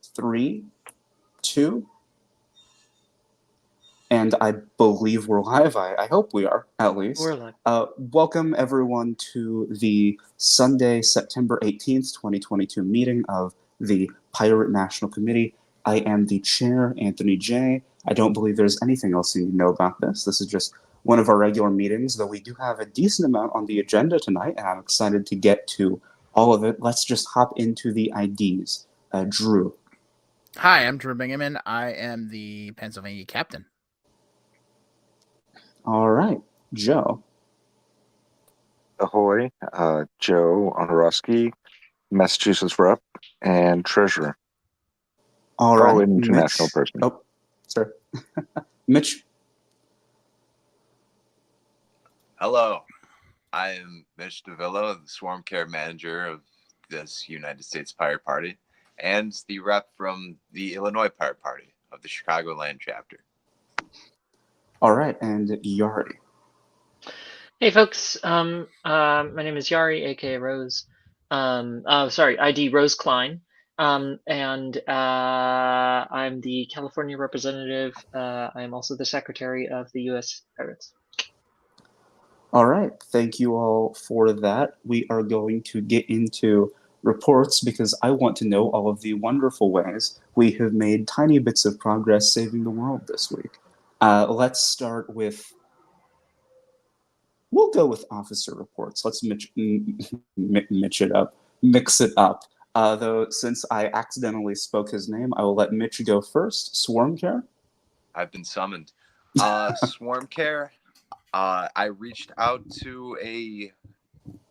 3, 2, and I believe we're live. I hope we are, at least. We're live. Welcome, everyone, to the Sunday, September 18th, 2022 meeting of the Pirate National Committee. I am the chair, Anthony J. I don't believe there's anything else you need to know about this. This is just one of our regular meetings, though we do have a decent amount on the agenda tonight, and I'm excited to get to all of it. Let's just hop into the IDs. Drew. Hi, I'm Drew Bingaman. I am the Pennsylvania captain. All right, Joe. Ahoy, Joe Honorowski, Massachusetts rep and treasurer. All right, an international Mitch. person. Oh, sorry. Mitch. Hello, I am Mitch DeVillo, the Swarm Care Manager of this United States Pirate Party, and the rep from the Illinois Pirate Party of the Chicagoland chapter. All right, and Yari. Hey folks, my name is Yari, aka Rose. ID Rose Klein. And I'm the California representative. I am also the secretary of the U.S. Pirates. All right, thank you all for that. We are going to get into reports because I want to know all of the wonderful ways we have made tiny bits of progress saving the world this week. Let's start with, we'll go with officer reports. Let's mix it up. Though since I accidentally spoke his name, I will let Mitch go first. Swarm Care? I've been summoned. Swarm Care, I reached out to a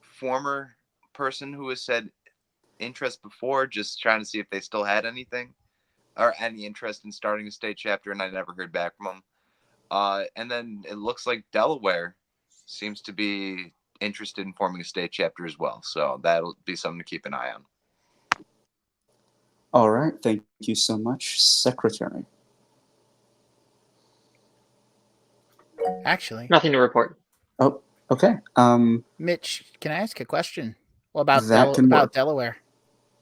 former person who has said interest before, just trying to see if they still had anything or any interest in starting a state chapter, and I never heard back from them. And then it looks like Delaware seems to be interested in forming a state chapter as well. So that'll be something to keep an eye on. All right. Thank you so much, Secretary. Actually, Nothing to report. Oh, okay. Mitch, can I ask a question? Well, about Delaware.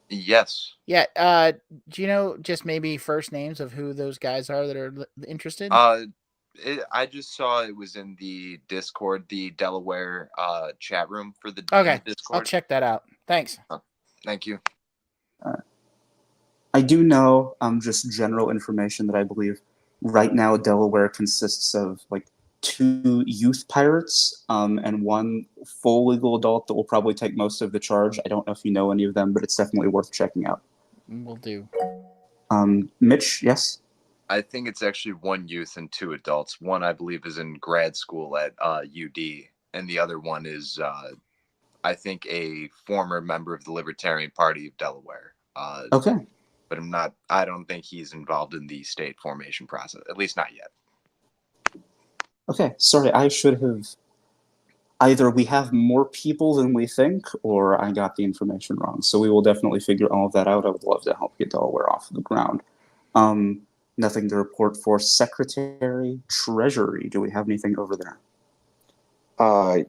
Yes. Yeah. Do you know just maybe first names of who those guys are that are interested? I just saw it was in the Discord, the Delaware chat room for the Discord. I'll check that out. Thanks. Thank you. I do know just general information that I believe right now Delaware consists of like 2 youth pirates and 1 full legal adult that will probably take most of the charge. I don't know if you know any of them, but it's definitely worth checking out. Will do. Mitch, yes? I think it's actually 1 youth and 2 adults. One, I believe, is in grad school at UD, and the other one is, I think, a former member of the Libertarian Party of Delaware. Okay. But I don't think he's involved in the state formation process, at least not yet. Okay, sorry, I should have, either we have more people than we think, or I got the information wrong. So we will definitely figure all of that out. I would love to help get Delaware off the ground. Nothing to report for Secretary Treasury. Do we have anything over there?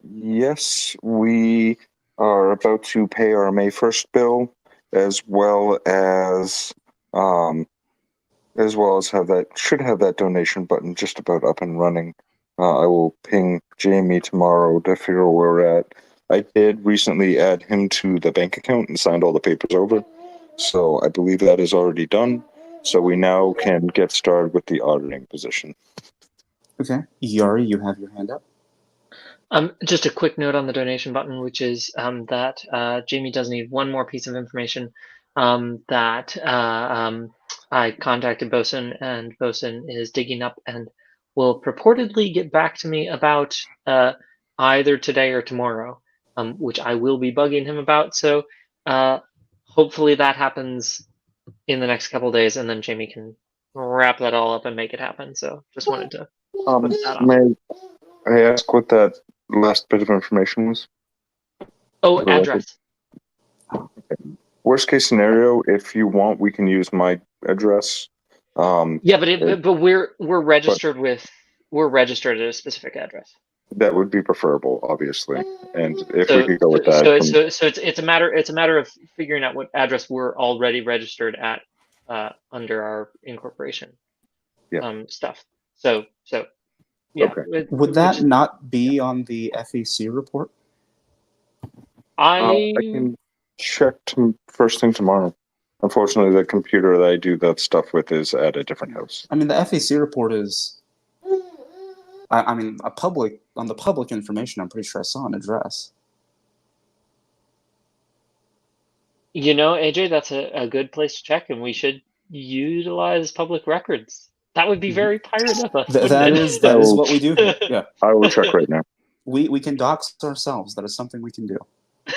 Yes, we are about to pay our May 1st bill, as well as should have that donation button just about up and running. I will ping Jamie tomorrow to figure out where we're at. I did recently add him to the bank account and signed all the papers over, so I believe that is already done. So we now can get started with the auditing position. Okay, Yari, you have your hand up. Just a quick note on the donation button, which is that Jamie does need one more piece of information. That I contacted Bosun, and Bosun is digging up and will purportedly get back to me about either today or tomorrow, which I will be bugging him about. So hopefully that happens in the next couple of days, and then Jamie can wrap that all up and make it happen. So just wanted to put that on. May I ask what that last bit of information was? Oh, address. Worst case scenario, if you want, we can use my address. Yeah, but we're registered we're registered at a specific address. That would be preferable, obviously, and if we could go with that. So it's a matter of figuring out what address we're already registered at under our incorporation Yeah. stuff. So yeah. Okay. Would that not be on the FEC report? I can check first thing tomorrow. Unfortunately, the computer that I do that stuff with is at a different house. I mean, the FEC report is. I mean, on the public information. I'm pretty sure I saw an address. You know, AJ, that's a good place to check, and we should utilize public records. That would be very pirate of us. That is what we do here. Yeah, I will check right now. we can dox ourselves. That is something we can do.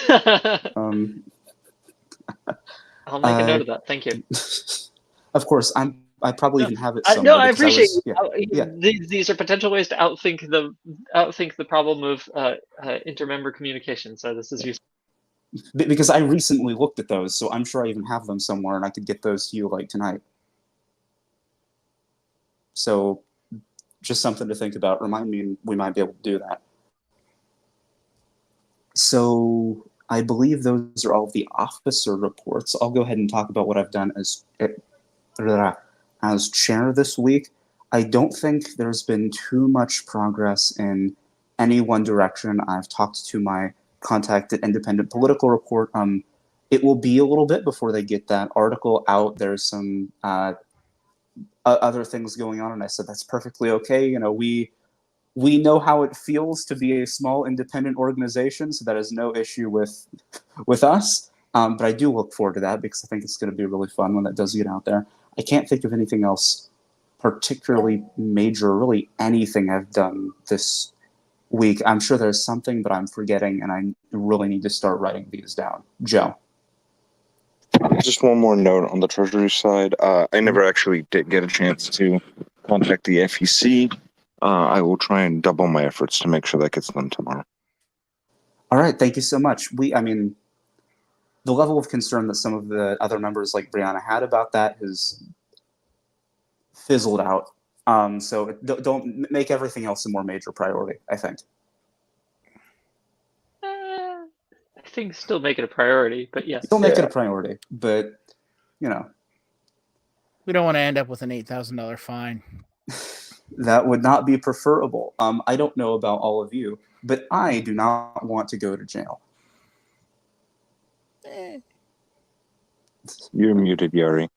I'll make a note of that. Thank you. Of course, I probably even have it somewhere. No, I appreciate yeah. These are potential ways to outthink the problem of intermember communication. So this is useful. Because I recently looked at those, so I'm sure I even have them somewhere, and I could get those to you like tonight. So, just something to think about. Remind me, and we might be able to do that. So, I believe those are all of the officer reports. I'll go ahead and talk about what I've done as chair this week. I don't think there's been too much progress in any one direction. I've talked to my contact at Independent Political Report. It will be a little bit before they get that article out. There's some other things going on, and I said that's perfectly okay. You know, we know how it feels to be a small independent organization, so that is no issue with us. But I do look forward to that because I think it's going to be really fun when that does get out there. I can't think of anything else particularly major, really anything I've done this week. I'm sure there's something, but I'm forgetting, and I really need to start writing these down. Joe. Just one more note on the Treasury side. I never actually did get a chance to contact the FEC. I will try and double my efforts to make sure that gets done tomorrow. All right, thank you so much. I mean, the level of concern that some of the other members like Brianna had about that has fizzled out. So don't make everything else a more major priority, I think. I think still make it a priority, but yes. Don't make it a priority, but, you know. We don't want to end up with an $8,000 fine. That would not be preferable. I don't know about all of you, but I do not want to go to jail. You're muted, Yari.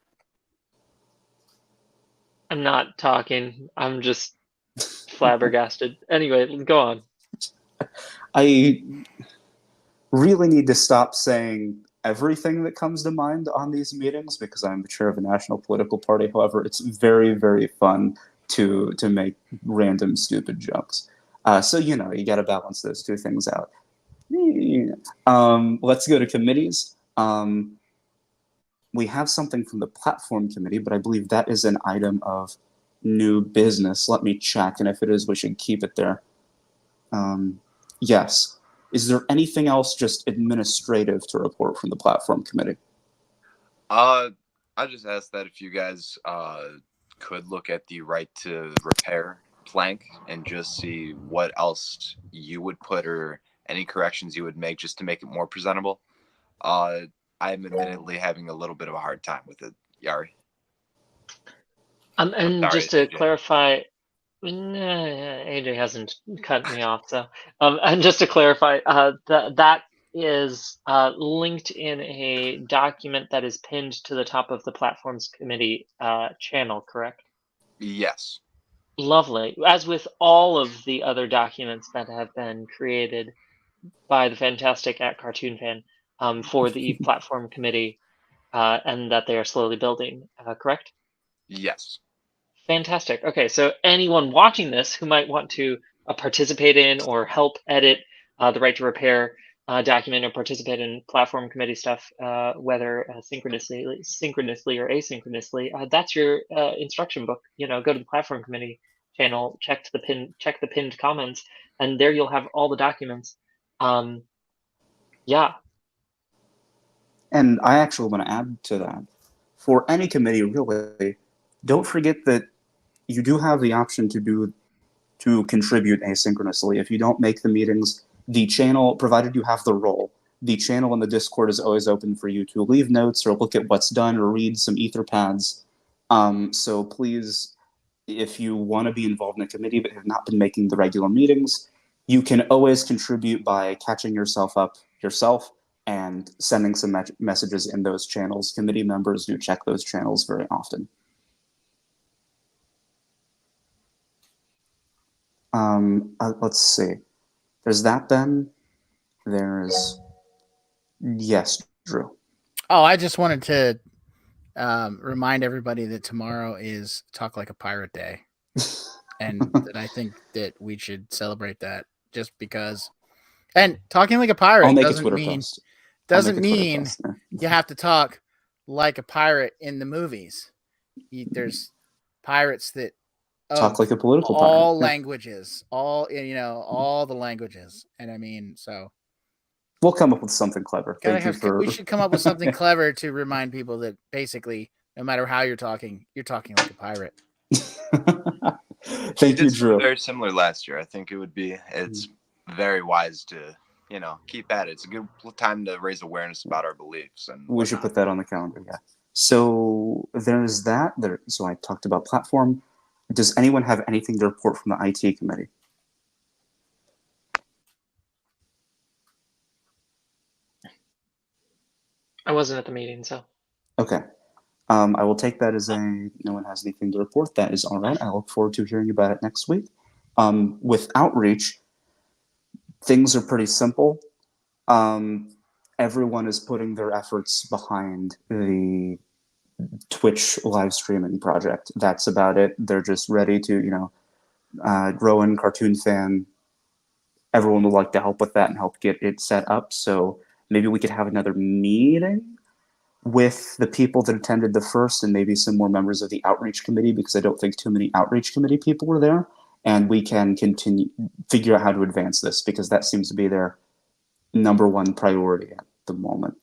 I'm not talking. I'm just flabbergasted. Anyway, go on. I really need to stop saying everything that comes to mind on these meetings because I'm the chair of a national political party. However, it's very, very fun to make random stupid jokes. So, you know, you got to balance those two things out. Let's go to committees. We have something from the platform committee, but I believe that is an item of new business. Let me check, and if it is, we should keep it there. Yes. Is there anything else just administrative to report from the platform committee? I just asked that if you guys could look at the right to repair plank and just see what else you would put or any corrections you would make just to make it more presentable. I'm admittedly having a little bit of a hard time with it, Yari. And sorry, just to AJ. clarify, AJ hasn't cut me off, so and just to clarify, that is linked in a document that is pinned to the top of the platforms committee channel, correct? Yes. Lovely. As with all of the other documents that have been created by the fantastic @CartoonFan for the platform committee, and that they are slowly building, correct? Yes. Fantastic. Okay, so anyone watching this who might want to participate in or help edit the right to repair document or participate in platform committee stuff, whether synchronously or asynchronously, that's your instruction book. You know, go to the platform committee channel, check the pinned comments, and there you'll have all the documents. Yeah. And I actually want to add to that. For any committee, really, don't forget that you do have the option to contribute asynchronously. If you don't make the meetings, the channel, provided you have the role, the channel in the Discord is always open for you to leave notes or look at what's done or read some Etherpads. So please, if you want to be involved in a committee but have not been making the regular meetings, you can always contribute by catching yourself up yourself and sending some messages in those channels. Committee members do check those channels very often. Let's see. There's that, Ben. There's... Yes, Drew. Oh, I just wanted to remind everybody that tomorrow is Talk Like a Pirate Day. And that I think that we should celebrate that just because. And talking like a pirate I'll make a doesn't Twitter mean post. you have to talk like a pirate in the movies. There's pirates that Talk like a political all pirate. languages, all the languages, and I mean, so we'll come up with something clever. We should come up with something clever to remind people that basically, no matter how you're talking like a pirate. Thank you, Drew. Very similar last year. I think it's very wise to, keep at it. It's a good time to raise awareness about our beliefs. And we should put that on the calendar, yeah. So there's that. So I talked about platform. Does anyone have anything to report from the IT committee? I wasn't at the meeting, so. Okay. I will take that as no one has anything to report. That is all right. I look forward to hearing about it next week. With outreach, things are pretty simple. Everyone is putting their efforts behind the Twitch live streaming project. That's about it. They're just ready to, Rowan, cartoon fan, everyone would like to help with that and help get it set up. So maybe we could have another meeting with the people that attended the first and maybe some more members of the outreach committee, because I don't think too many outreach committee people were there. And we can figure out how to advance this, because that seems to be their number one priority at the moment.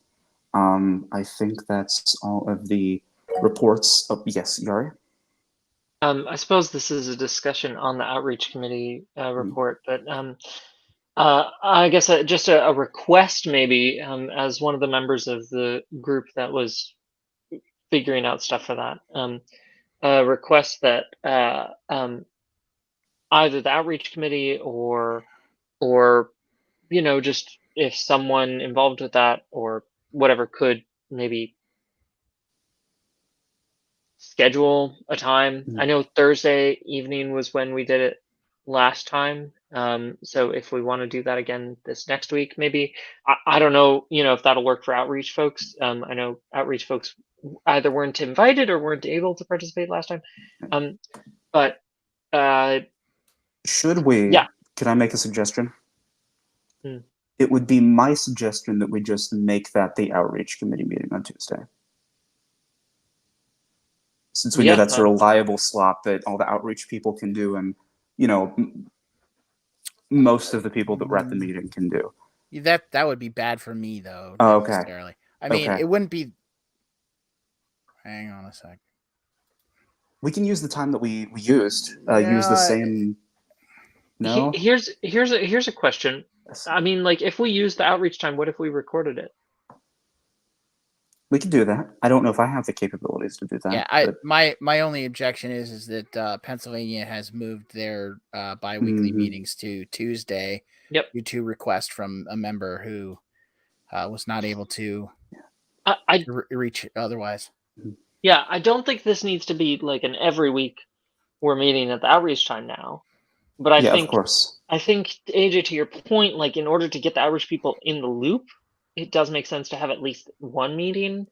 I think that's all of the reports. Oh, yes, Yari? I suppose this is a discussion on the outreach committee report, but I guess just a request maybe, as one of the members of the group that was figuring out stuff for that, a request that either the outreach committee or just if someone involved with that or whatever could maybe schedule a time. I know Thursday evening was when we did it last time. So if we want to do that again this next week, maybe, I don't know, if that'll work for outreach folks. I know outreach folks either weren't invited or weren't able to participate last time. But should we? Yeah. Can I make a suggestion? It would be my suggestion that we just make that the outreach committee meeting on Tuesday. Since we know that's a reliable slot that all the outreach people can do, and most of the people that were at the meeting can do. That would be bad for me, though. Oh, okay. Necessarily. I mean, it wouldn't be. Hang on a sec. We can use the time that we used. Use the same. No. Here's a question. I mean, like, if we use the outreach time, what if we recorded it? We could do that. I don't know if I have the capabilities to do that. Yeah, my only objection is that Pennsylvania has moved their bi-weekly meetings to Tuesday. Yep. Due to request from a member who was not able to reach otherwise. Yeah, I don't think this needs to be like an every week we're meeting at the outreach time now. But I think, of course. I think, AJ, to your point, like, in order to get the outreach people in the loop, it does make sense to have at least one meeting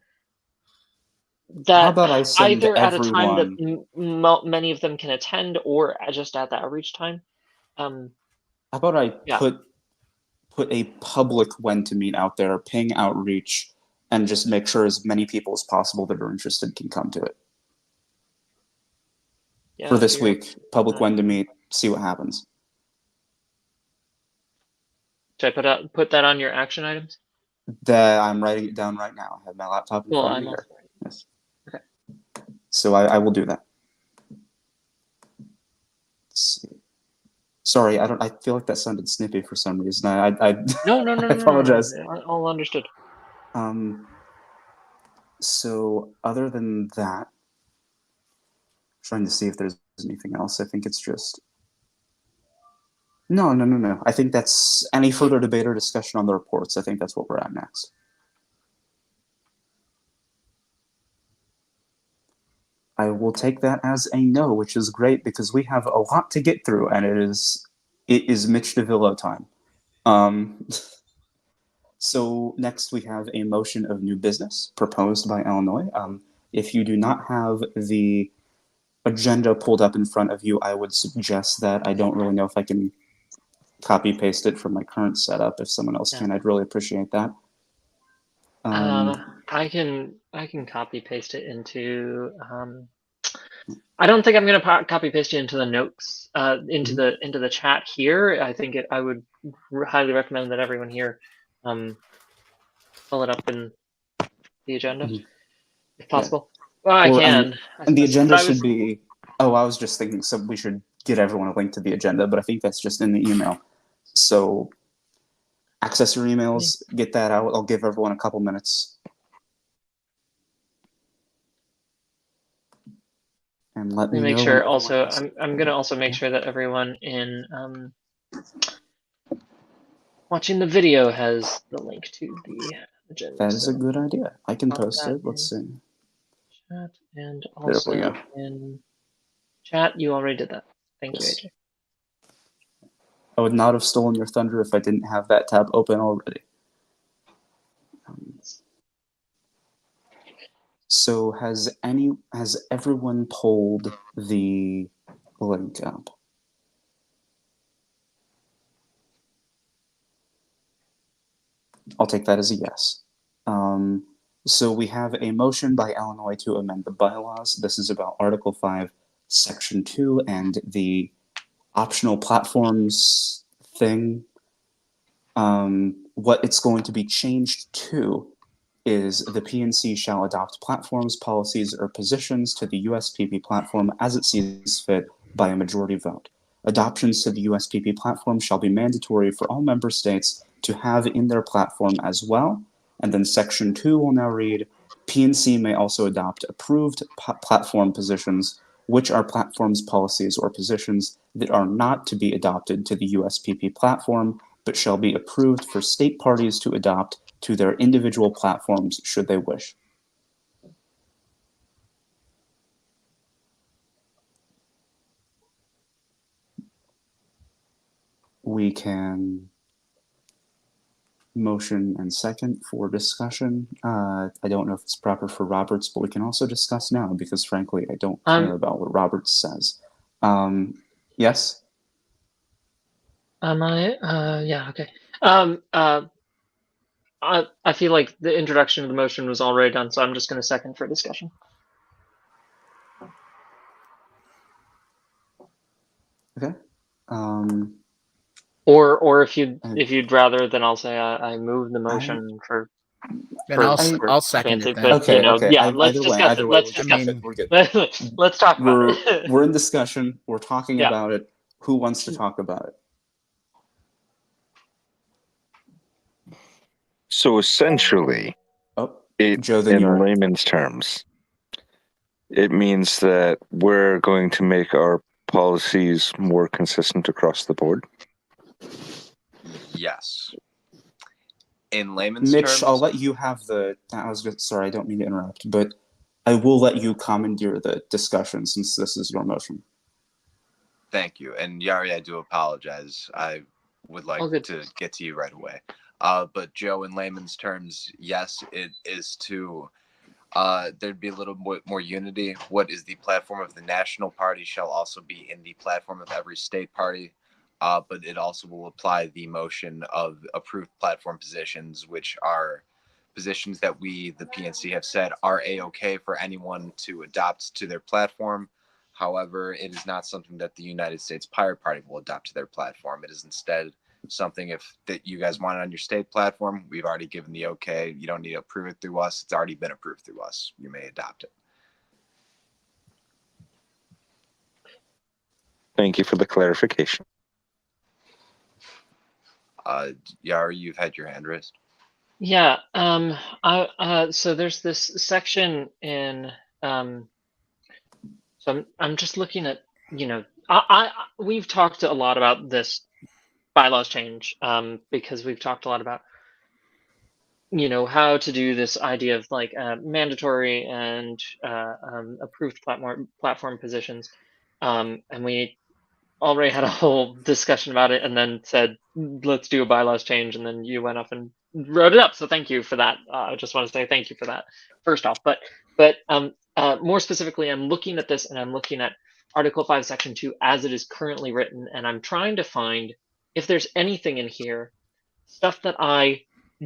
that How about I send either at a everyone... time that many of them can attend or just at the outreach time. How about I put a public when to meet out there, ping outreach, and just make sure as many people as possible that are interested can come to it. Yeah, for this week, public when to meet, see what happens. Should I put that on your action items? I'm writing it down right now. I have my laptop in front of me here. Yes. Okay. So I will do that. Let's see. Sorry, I feel like that sounded snippy for some reason. No, I apologize. All understood. So other than that, trying to see if there's anything else. I think it's just no. I think that's any further debate or discussion on the reports. I think that's what we're at next. I will take that as a no, which is great because we have a lot to get through, and it is Mitch DeVillo time. So next we have a motion of new business proposed by Illinois. If you do not have the agenda pulled up in front of you, I would suggest that. I don't really know if I can copy paste it from my current setup. If someone else can, I'd really appreciate that. I can copy paste it into. I don't think I'm going to copy paste it into the notes, into the chat here. I think I would highly recommend that everyone here pull it up in the agenda, if possible. Well, I can. And the agenda should be. Oh, I was just thinking. So we should get everyone a link to the agenda, but I think that's just in the email. So access your emails, get that out. I'll give everyone a couple minutes. And let me make know sure also, I'm going to also make sure that everyone in watching the video has the link to the agenda. That is a good idea. I can post it. Let's see. Chat and also in chat. You already did that. Thank you, AJ. I would not have stolen your thunder if I didn't have that tab open already. So has everyone pulled the link up? I'll take that as a yes. So we have a motion by Illinois to amend the bylaws. This is about Article 5, Section 2, and the optional platforms thing. What it's going to be changed to is the PNC shall adopt platforms, policies, or positions to the USPP platform as it sees fit by a majority vote. Adoptions to the USPP platform shall be mandatory for all member states to have in their platform as well. And then Section 2 will now read, PNC may also adopt approved platform positions, which are platforms, policies, or positions that are not to be adopted to the USPP platform, but shall be approved for state parties to adopt to their individual platforms should they wish. We can motion and second for discussion. I don't know if it's proper for Roberts, but we can also discuss now because frankly, I don't care about what Roberts says. Yes? Am I? Yeah, okay. I feel like the introduction of the motion was already done, so I'm just going to second for discussion. Okay. Or if you'd rather, then I'll say I move the motion for. And I'll second it then. Okay, okay. Yeah, let's discuss it. Let's discuss it. We're good. Let's talk about it. We're in discussion. We're talking about it. Who wants to talk about it? So essentially, Joe, in layman's terms, it means that we're going to make our policies more consistent across the board. Yes. In layman's terms, Mitch, I'll let you have the. Sorry, I don't mean to interrupt, but I will let you commandeer the discussion since this is your motion. Thank you, and Yari, I do apologize. I would like to get to you right away. But Joe, in layman's terms, yes, it is to. There'd be a little bit more unity. What is the platform of the national party shall also be in the platform of every state party. But it also will apply the motion of approved platform positions, which are positions that we, the PNC, have said are A-OK for anyone to adopt to their platform. However, it is not something that the United States Pirate Party will adopt to their platform. It is instead something that you guys want it on your state platform. We've already given the OK. You don't need to approve it through us. It's already been approved through us. You may adopt it. Thank you for the clarification. Yara, you've had your hand raised. Yeah. So there's this section in. So I'm just looking at, we've talked a lot about this bylaws change, because we've talked a lot about, how to do this idea of like mandatory and approved platform positions, and we already had a whole discussion about it, and then said let's do a bylaws change, and then you went off and wrote it up. So thank you for that. I just want to say thank you for that first off. But more specifically, I'm looking at this and I'm looking at Article 5, Section 2 as it is currently written, and I'm trying to find if there's anything in here, stuff that I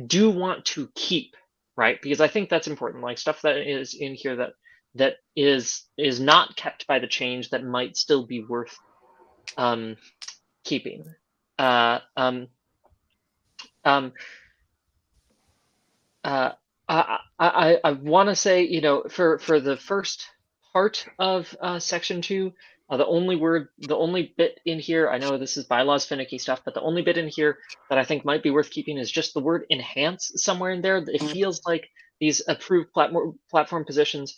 do want to keep, right? Because I think that's important, like stuff that is in here that is not kept by the change that might still be worth keeping. I want to say, for the first part of Section 2, the only bit in here, I know this is bylaws finicky stuff, but the only bit in here that I think might be worth keeping is just the word enhance somewhere in there. It feels like these approved platform positions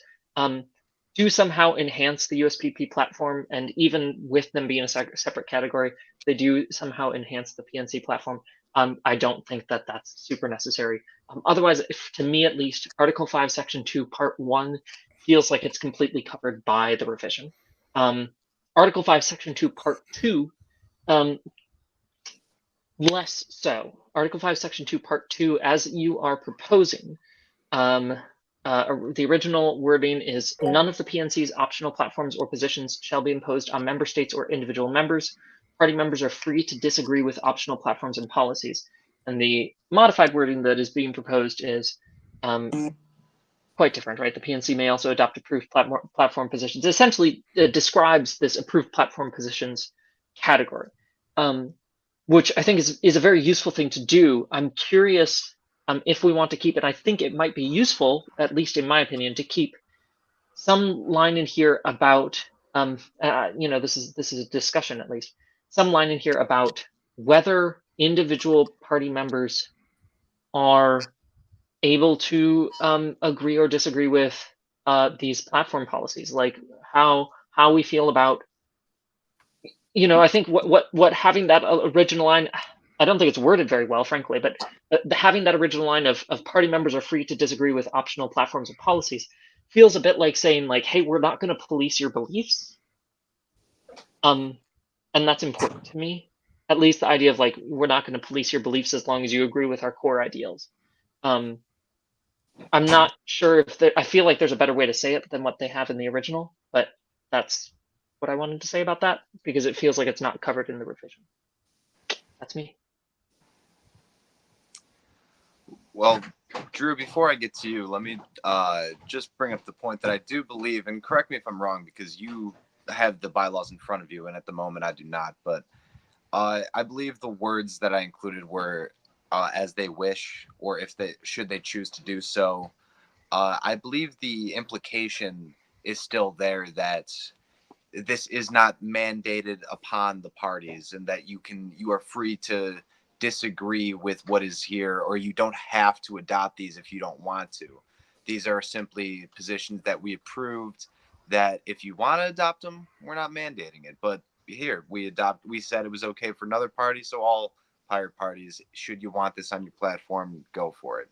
do somehow enhance the USPP platform, and even with them being a separate category, they do somehow enhance the PNC platform. I don't think that that's super necessary. Otherwise, to me at least, Article 5, Section 2, Part 1 feels like it's completely covered by the revision. Article 5, Section 2, Part 2, less so. Article 5, Section 2, Part 2, as you are proposing, the original wording is none of the PNC's optional platforms or positions shall be imposed on member states or individual members. Party members are free to disagree with optional platforms and policies. And the modified wording that is being proposed is quite different, right? The PNC may also adopt approved platform positions. It essentially describes this approved platform positions category, which I think is a very useful thing to do. I'm curious if we want to keep it. I think it might be useful, at least in my opinion, to keep some line in here about, this is a discussion at least, some line in here about whether individual party members are able to agree or disagree with these platform policies, like how we feel about, I think what having that original line, I don't think it's worded very well, frankly, but having that original line of party members are free to disagree with optional platforms and policies feels a bit like saying, like, hey, we're not going to police your beliefs. And that's important to me. At least the idea of, like, we're not going to police your beliefs as long as you agree with our core ideals. I'm not sure if I feel like there's a better way to say it than what they have in the original, but that's what I wanted to say about that, because it feels like it's not covered in the revision. That's me. Well, Drew, before I get to you, let me just bring up the point that I do believe, and correct me if I'm wrong, because you have the bylaws in front of you, and at the moment I do not, but I believe the words that I included were as they wish, or if they should they choose to do so. I believe the implication is still there that this is not mandated upon the parties, and that you are free to disagree with what is here, or you don't have to adopt these if you don't want to. These are simply positions that we approved, that if you want to adopt them, we're not mandating it. But here, we said it was okay for another party, so all pirate parties, should you want this on your platform, go for it.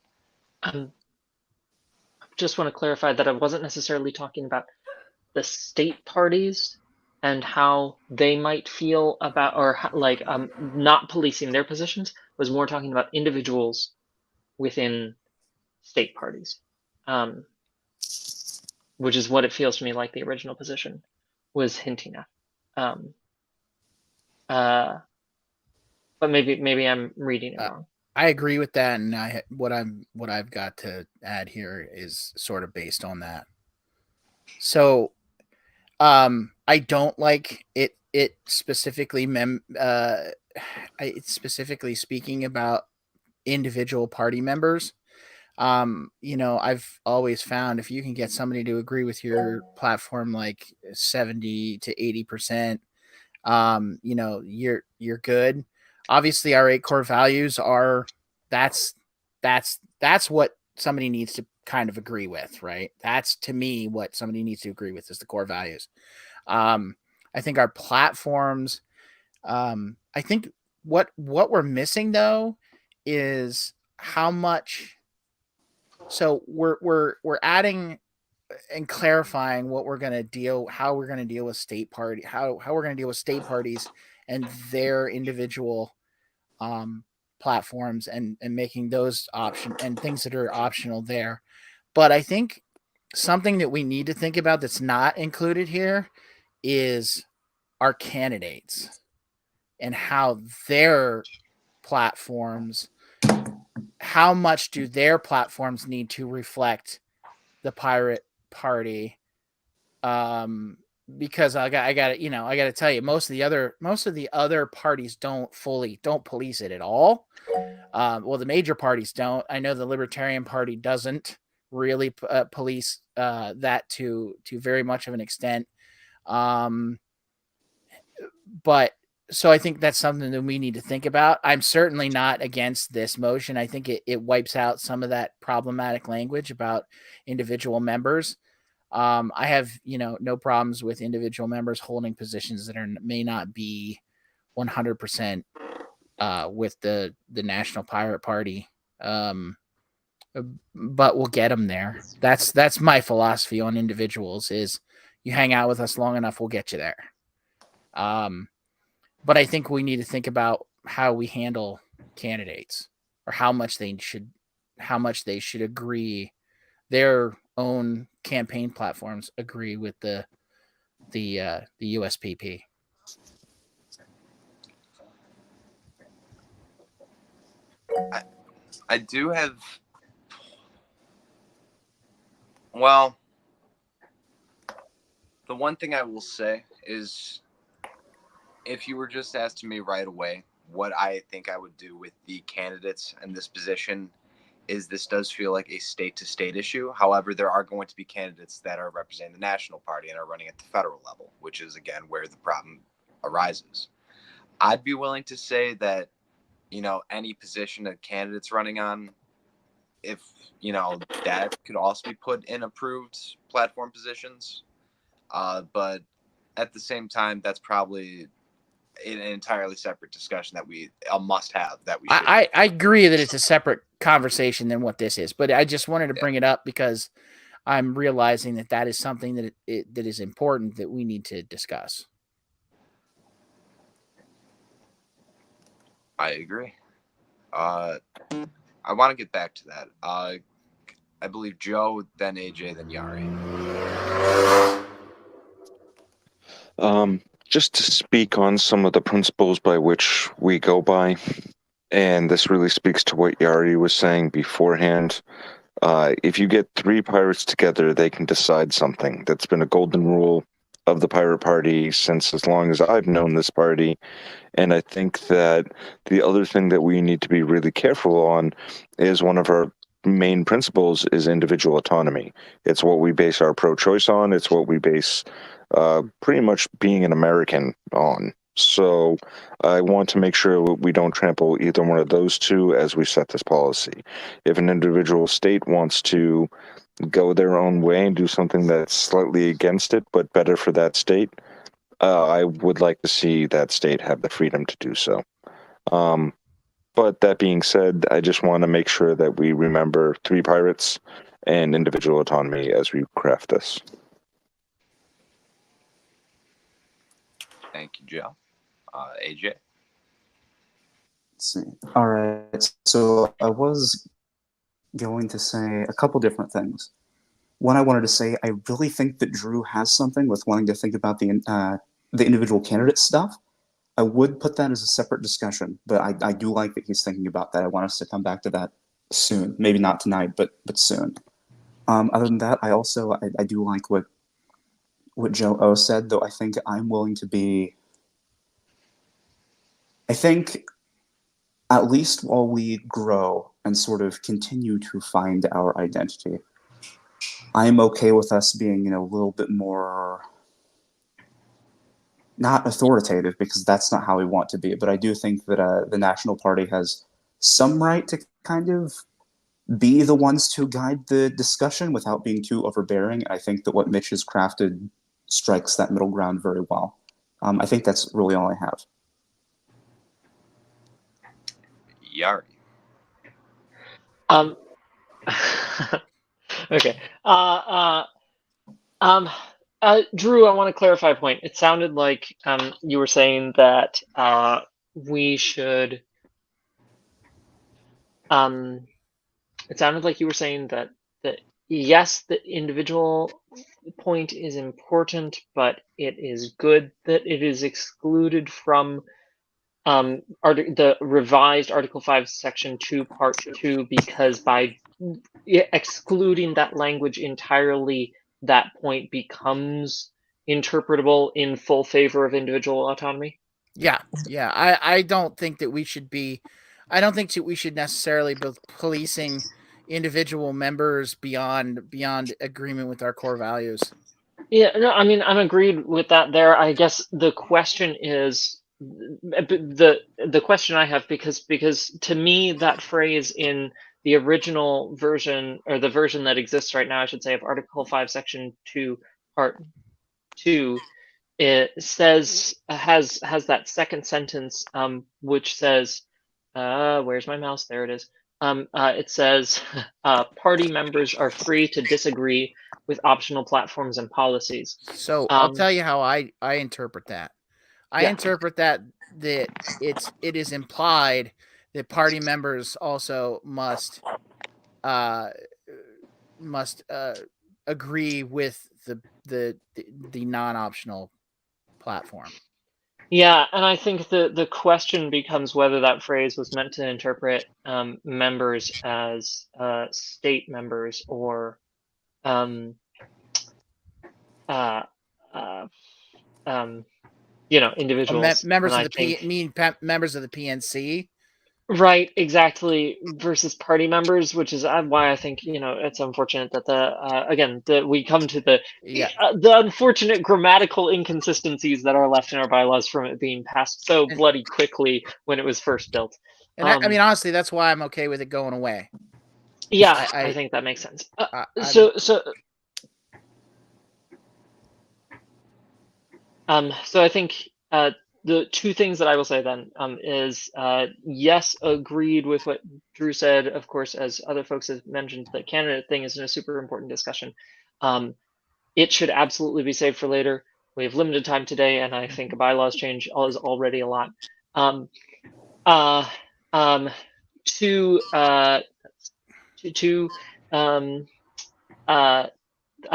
Just want to clarify that I wasn't necessarily talking about the state parties and how they might feel about, or like not policing their positions. Was more talking about individuals within state parties, which is what it feels to me like the original position was hinting at. But maybe I'm reading it wrong. I agree with that, and what I've got to add here is sort of based on that. So, I don't like it. It specifically it's specifically speaking about individual party members. I've always found if you can get somebody to agree with your platform like 70 to 80%, you're good. obviously our 8 core values are that's what somebody needs to kind of agree with, right? That's, to me, what somebody needs to agree with is the core values. I think our platforms, I think what we're missing though is how much. So we're adding and clarifying what we're going to deal, how we're going to deal with state party, how we're going to deal with state parties and their individual platforms, and making those option and things that are optional there. But I think something that we need to think about that's not included here is our candidates and how their platforms, how much do their platforms need to reflect the pirate party? Because I got to tell you, most of the other parties don't police it at all. Well, the major parties don't. I know the Libertarian Party doesn't really police that to very much of an extent. But so I think that's something that we need to think about. I'm certainly not against this motion. I think it wipes out some of that problematic language about individual members. I have, no problems with individual members holding positions that may not be 100% with the National Pirate Party. But we'll get them there. That's my philosophy on individuals is you hang out with us long enough, we'll get you there. But I think we need to think about how we handle candidates, or how much they should agree, their own campaign platforms agree with the USPP. I do have, well, the one thing I will say is, if you were just asking me right away what I think I would do with the candidates in this position, is this does feel like a state-to-state issue. However, there are going to be candidates that are representing the national party and are running at the federal level, which is, again, where the problem arises. I'd be willing to say that, any position a candidate's running on, if, that could also be put in approved platform positions. But at the same time, that's probably an entirely separate discussion that a must have that we should. I agree that it's a separate conversation than what this is, but I just wanted to bring it up because I'm realizing that is something that that is important that we need to discuss. I agree. I want to get back to that. I believe Joe, then AJ, then Yari. Just to speak on some of the principles by which we go by, and this really speaks to what Yari was saying beforehand. If you get 3 pirates together, they can decide something. That's been a golden rule of the Pirate Party since as long as I've known this party. And I think that the other thing that we need to be really careful on is one of our main principles is individual autonomy. It's what we base our pro-choice on. It's what we base pretty much being an American on. So I want to make sure we don't trample either one of those two as we set this policy. If an individual state wants to go their own way and do something that's slightly against it, but better for that state, I would like to see that state have the freedom to do so. But that being said, I just want to make sure that we remember 3 pirates and individual autonomy as we craft this. Thank you, Joe. AJ. Let's see. All right. So I was going to say a couple different things. One, I wanted to say I really think that Drew has something with wanting to think about the individual candidate stuff. I would put that as a separate discussion, but I do like that he's thinking about that. I want us to come back to that soon. Maybe not tonight, but soon. Other than that, I do like what Joe O said, though I think I'm willing to be. I think at least while we grow and sort of continue to find our identity, I'm okay with us being, a little bit more not authoritative, because that's not how we want to be. But I do think that the National Party has some right to kind of be the ones to guide the discussion without being too overbearing. I think that what Mitch has crafted strikes that middle ground very well. I think that's really all I have. Yari. Okay. Drew, I want to clarify a point. It sounded like you were saying that we should. It sounded like you were saying that yes, the individual point is important, but it is good that it is excluded from the revised Article 5, Section 2, Part 2, because by excluding that language entirely, that point becomes interpretable in full favor of individual autonomy? Yeah. I don't think that we should be. I don't think that we should necessarily be policing individual members beyond agreement with our core values. Yeah, no, I mean, I'm agreed with that there. I guess the question is the question I have, because to me that phrase in the original version, or the version that exists right now, I should say, of Article 5, Section 2, Part 2, it says has that second sentence, which says, where's my mouse? There it is. It says, party members are free to disagree with optional platforms and policies. So I'll tell you how I interpret that. I Yeah. interpret that it is implied that party members also must agree with the non-optional platform. Yeah, and I think the question becomes whether that phrase was meant to interpret members as state members, or individuals. Members And of the members of the PNC. Right, exactly, versus party members, which is why I think it's unfortunate that we come to the unfortunate grammatical inconsistencies that are left in our bylaws from it being passed so bloody quickly when it was first built. And I mean, honestly, that's why I'm okay with it going away. Yeah, I think that makes sense. So I think the two things that I will say then is yes, agreed with what Drew said. Of course, as other folks have mentioned, the candidate thing is a super important discussion. It should absolutely be saved for later. We have limited time today, and I think a bylaws change is already a lot. I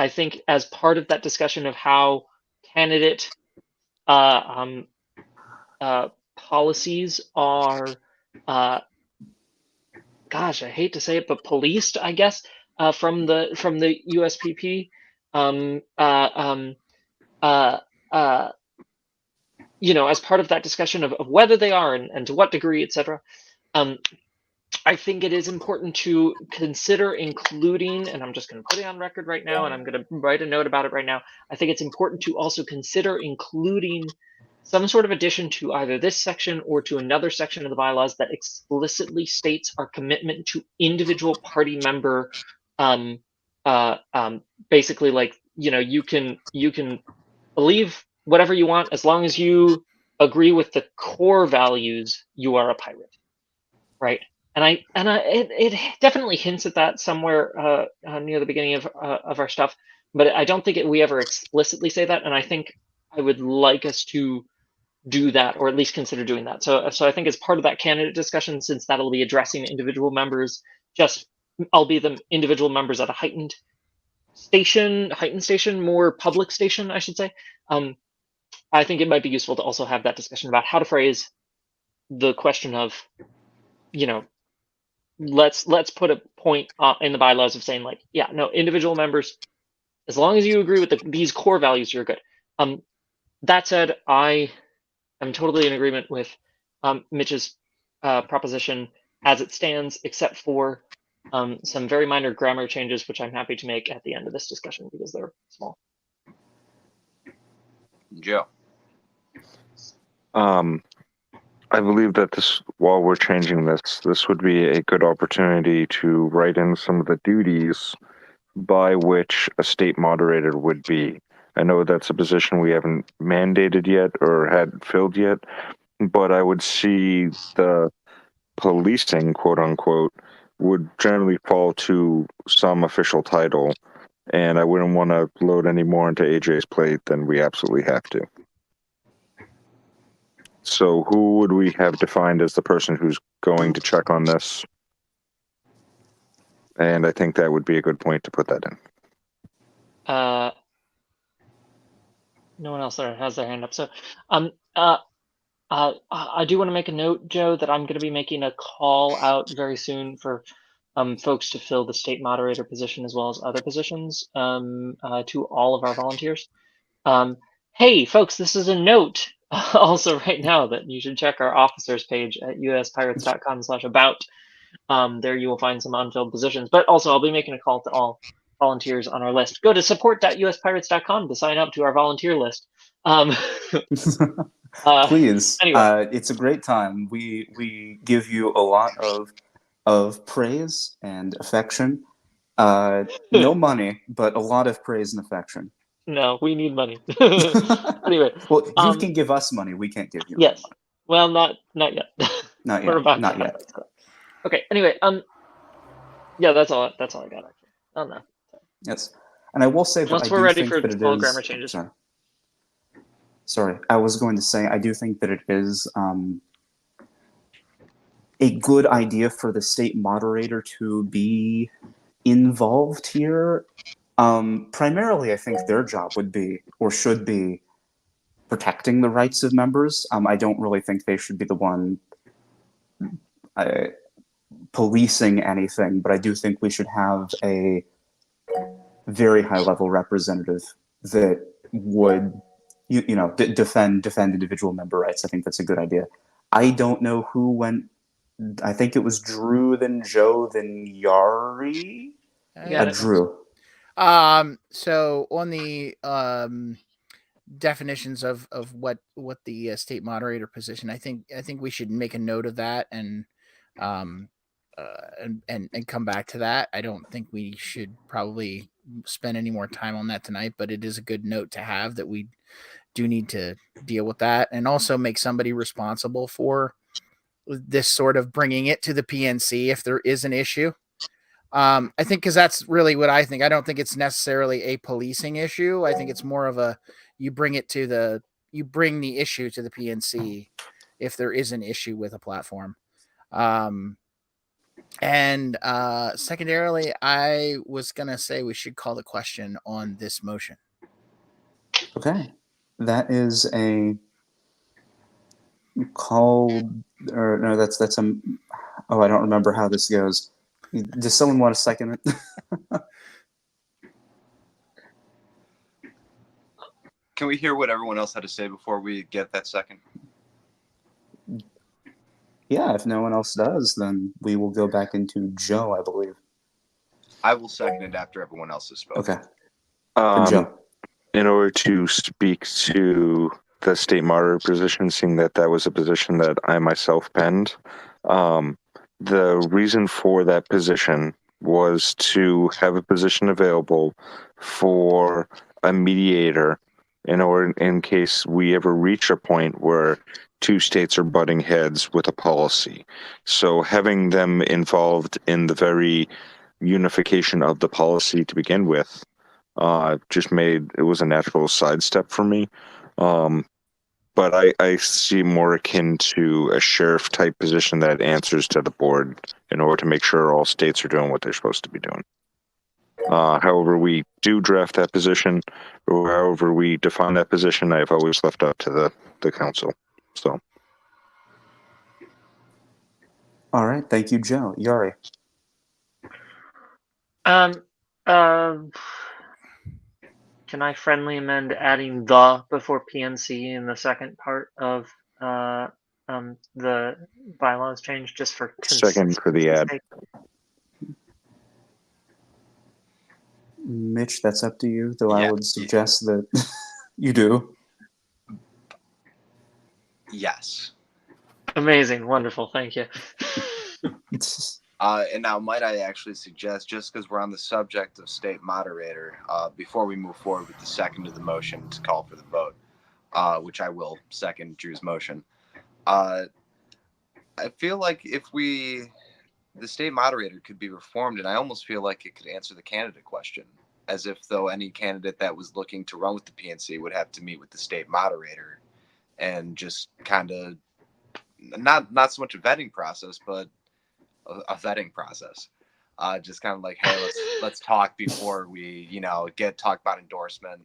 think as part of that discussion of how candidate policies are, gosh, I hate to say it, but policed, I guess, from the USPP. As part of that discussion of whether they are and to what degree, etc. I think it is important to consider including, and I'm just going to put it on record right now, and I'm going to write a note about it right now. I think it's important to also consider including some sort of addition to either this section or to another section of the bylaws that explicitly states our commitment to individual party member. Basically, like, you can believe whatever you want as long as you agree with the core values. You are a pirate, right? And it definitely hints at that somewhere near the beginning of our stuff, but I don't think we ever explicitly say that. And I think I would like us to do that, or at least consider doing that. So I think as part of that candidate discussion, since that'll be addressing individual members, I'll be the individual members at a heightened station, more public station, I should say. I think it might be useful to also have that discussion about how to phrase the question of, let's put a point in the bylaws of saying, like, yeah, no, individual members, as long as you agree with these core values, you're good. That said, I am totally in agreement with Mitch's proposition as it stands, except for some very minor grammar changes, which I'm happy to make at the end of this discussion because they're small. Joe. I believe that while we're changing this would be a good opportunity to write in some of the duties by which a state moderator would be. I know that's a position we haven't mandated yet or had filled yet, but I would see the policing, quote unquote, would generally fall to some official title, and I wouldn't want to load any more into AJ's plate than we absolutely have to. So who would we have defined as the person who's going to check on this? And I think that would be a good point to put that in. No one else there has their hand up. So, I do want to make a note, Joe, that I'm going to be making a call out very soon for folks to fill the state moderator position as well as other positions to all of our volunteers. Hey, folks, this is a note also right now that you should check our officers page at uspirates.com/about. There you will find some unfilled positions, but also I'll be making a call to all volunteers on our list. Go to support.uspirates.com to sign up to our volunteer list. Please, Anyway. it's a great time. We give you a lot of praise and affection. No money, but a lot of praise and affection. No, we need money. Anyway. Well, you can give us money. We can't give you yes. money. Well, not yet. Not We're yet. about Not to yet. Okay. Anyway, yeah, that's all I got actually. Oh no. Yes, and I will say that Once I we're do ready think for that it small is. grammar changes. Sorry, I was going to say I do think that it is a good idea for the state moderator to be involved here. Primarily, I think their job would be or should be protecting the rights of members. I don't really think they should be the one policing anything, but I do think we should have a very high-level representative that would, defend individual member rights. I think that's a good idea. I don't know who went. I think it was Drew, then Joe, then Yari. Drew. So on the definitions of what the state moderator position, I think we should make a note of that and come back to that. I don't think we should probably spend any more time on that tonight, but it is a good note to have that we do need to deal with that and also make somebody responsible for this sort of bringing it to the PNC if there is an issue. I think because that's really what I think. I don't think it's necessarily a policing issue. I think it's more of a you bring the issue to the PNC if there is an issue with a platform. And secondarily, I was gonna say we should call the question on this motion. Okay, that is a call, or no? That's a. Oh, I don't remember how this goes. Does someone want to second it? Can we hear what everyone else had to say before we get that second? Yeah, if no one else does, then we will go back into Joe, I believe. I will second it after everyone else has spoken. Okay. Joe. In order to speak to the state moderator position, seeing that was a position that I myself penned, the reason for that position was to have a position available for a mediator in case we ever reach a point where two states are butting heads with a policy. So having them involved in the very unification of the policy to begin with just made it was a natural sidestep for me. But I see more akin to a sheriff type position that answers to the board in order to make sure all states are doing what they're supposed to be doing. However we do draft that position, or however we define that position, I've always left up to the council. So. All right, thank you, Joe. Yari. Can I friendly amend adding the before PNC in the second part of the bylaws change just for second for the ad. Mitch, that's up to you, though Yeah. I would suggest that you do. Yes. Amazing, wonderful, thank you. And now, might I actually suggest, just because we're on the subject of state moderator, before we move forward with the second of the motion to call for the vote, which I will second Drew's motion, I feel like the state moderator could be reformed, and I almost feel like it could answer the candidate question, as if though any candidate that was looking to run with the PNC would have to meet with the state moderator and just kind of not so much a vetting process, but a vetting process. Just kind of like, hey, let's talk before we, get talk about endorsement,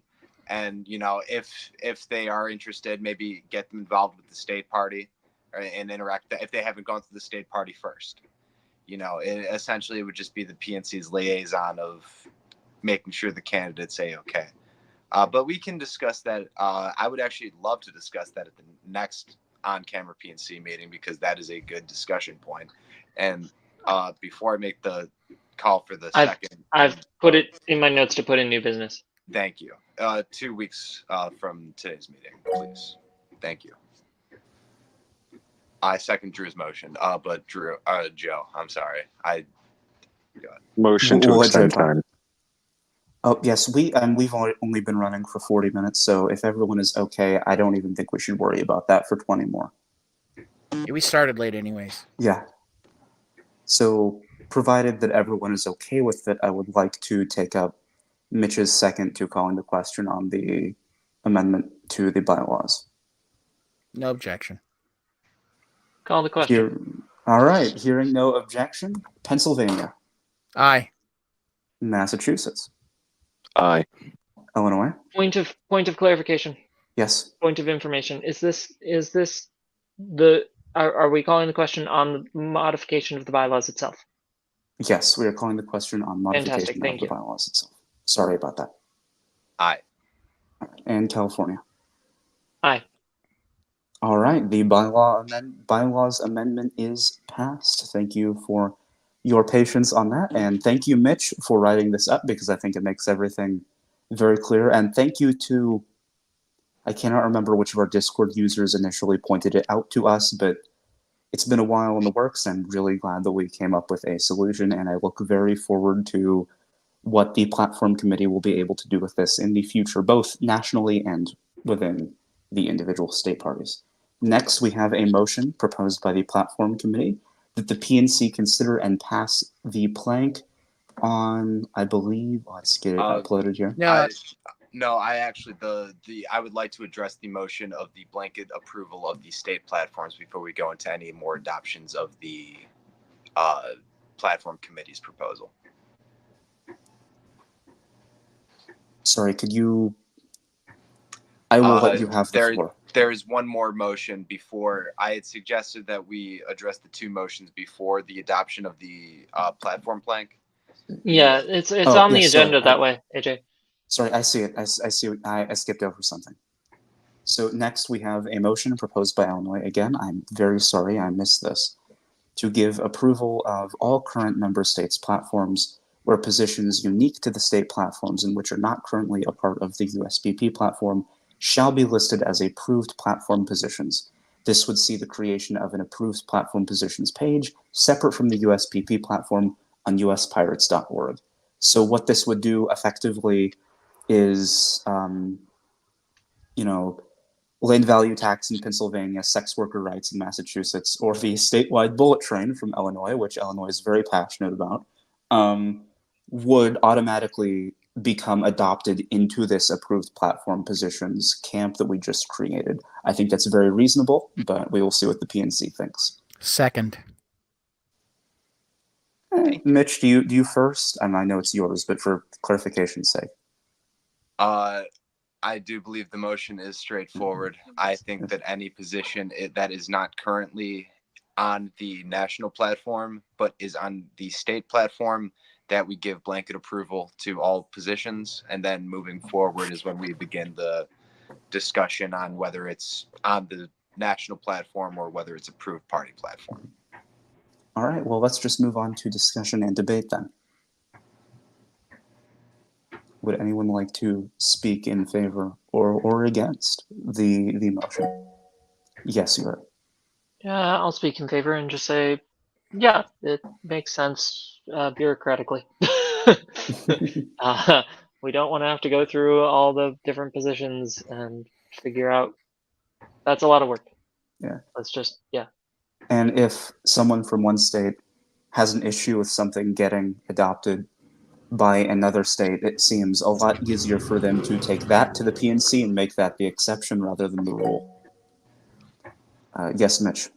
and if they are interested, maybe get them involved with the state party, and interact if they haven't gone through the state party first. Essentially it would just be the PNC's liaison of making sure the candidates say okay. But we can discuss that. I would actually love to discuss that at the next on-camera PNC meeting, because that is a good discussion point. And before I make the call for the second, I've put it in my notes to put in new business. Thank you. 2 weeks from today's meeting, please. Thank you. I second Drew's motion. But Joe, I'm sorry. Motion to We'll let Joe extend talk. time. Oh yes, we've only been running for 40 minutes, so if everyone is okay, I don't even think we should worry about that for 20 more. Yeah, we started late anyways. Yeah. So, provided that everyone is okay with it, I would like to take up Mitch's second to calling the question on the amendment to the bylaws. No objection. Call the question. All right. Hearing no objection, Pennsylvania, Aye. Massachusetts, Aye. Illinois. Point of clarification. Yes. Point of information. Is this are we calling the question on the modification of the bylaws itself? Yes, we are calling the question on modification Fantastic, thank of the you. bylaws itself. Sorry about that. Aye. And California. Aye. All right, the bylaws amendment is passed. Thank you for your patience on that, and thank you, Mitch, for writing this up, because I think it makes everything very clear. And thank you to, I cannot remember which of our Discord users initially pointed it out to us, but it's been a while in the works. I'm really glad that we came up with a solution, and I look very forward to what the platform committee will be able to do with this in the future, both nationally and within the individual state parties. Next, we have a motion proposed by the platform committee that the PNC consider and pass the plank on, I believe, let's get it uploaded here. No, I actually I would like to address the motion of the blanket approval of the state platforms before we go into any more adoptions of the platform committee's proposal. Sorry, could you? I will let you have the floor. There is one more motion before. I had suggested that we address the two motions before the adoption of the platform plank. Yeah, it's on the agenda that way, AJ. Sorry, I see it. I see. I skipped over something. So next we have a motion proposed by Illinois. Again, I'm very sorry I missed this. To give approval of all current member states' platforms where positions unique to the state platforms and which are not currently a part of the USPP platform shall be listed as approved platform positions. This would see the creation of an approved platform positions page separate from the USPP platform on uspirates.org. So what this would do effectively is, land value tax in Pennsylvania, sex worker rights in Massachusetts, or the statewide bullet train from Illinois, which Illinois is very passionate about, would automatically become adopted into this approved platform positions camp that we just created. I think that's very reasonable, but we will see what the PNC thinks. Second. Mitch, do you first? I know it's yours, but for clarification's sake. I do believe the motion is straightforward. I think that any position that is not currently on the national platform, but is on the state platform, that we give blanket approval to all positions. And then moving forward is when we begin the discussion on whether it's on the national platform or whether it's approved party platform. All right, well, let's just move on to discussion and debate then. Would anyone like to speak in favor or against the motion? Yes, you are. Yeah, I'll speak in favor and just say, yeah, it makes sense bureaucratically. uh, we don't want to have to go through all the different positions and figure out. That's a lot of work. Yeah. Let's just, yeah. And if someone from one state has an issue with something getting adopted by another state, it seems a lot easier for them to take that to the PNC and make that the exception rather than the rule. Yes, Mitch.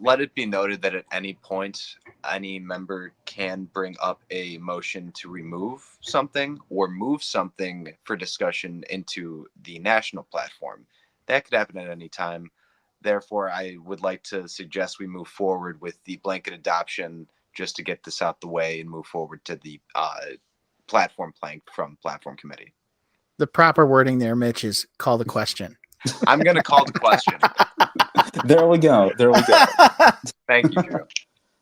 Let it be noted that at any point, any member can bring up a motion to remove something or move something for discussion into the national platform. That could happen at any time. Therefore, I would like to suggest we move forward with the blanket adoption just to get this out the way and move forward to the platform plank from platform committee. The proper wording there, Mitch, is call the question. I'm going to call the question. There we go. There we go. Thank you, Drew.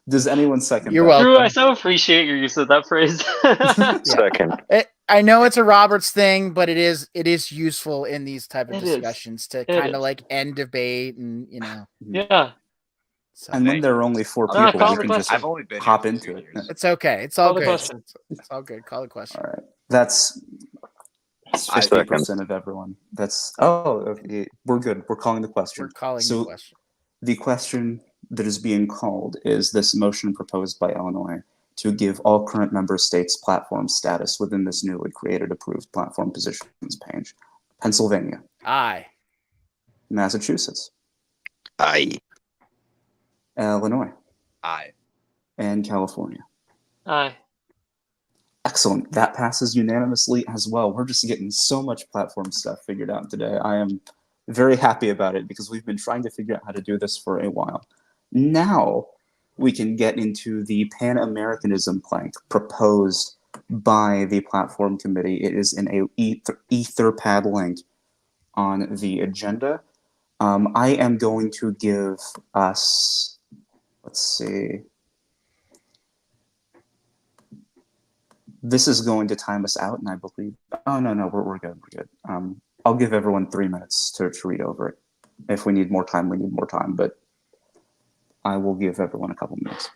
Does anyone second You're that? welcome. Drew, I so appreciate your use of that phrase. Second. I know it's a Roberts thing, but it is useful in these type of It is. discussions to It kind is. of like end debate and Yeah. So And when there are only 4 Ah, people, call we the can question. just I've only been hop here for into 2 it. years. it's okay. It's all Call the good. question. It's all good. Call the question. All right. That's I 50% of everyone. That's okay. We're good. We're calling the question. We're calling So the question. the question that is being called is this motion proposed by Illinois to give all current member states platform status within this newly created approved platform positions page. Pennsylvania, Aye. Massachusetts, Aye. Illinois, Aye. and California. Aye. Excellent. That passes unanimously as well. We're just getting so much platform stuff figured out today. I am very happy about it because we've been trying to figure out how to do this for a while. Now we can get into the Pan-Americanism plank proposed by the platform committee. It is in a Etherpad link on the agenda. I am going to give us, let's see. This is going to time us out, and I believe. Oh no, we're good. We're good. I'll give everyone 3 minutes to read over it. If we need more time, we need more time. But I will give everyone a couple minutes.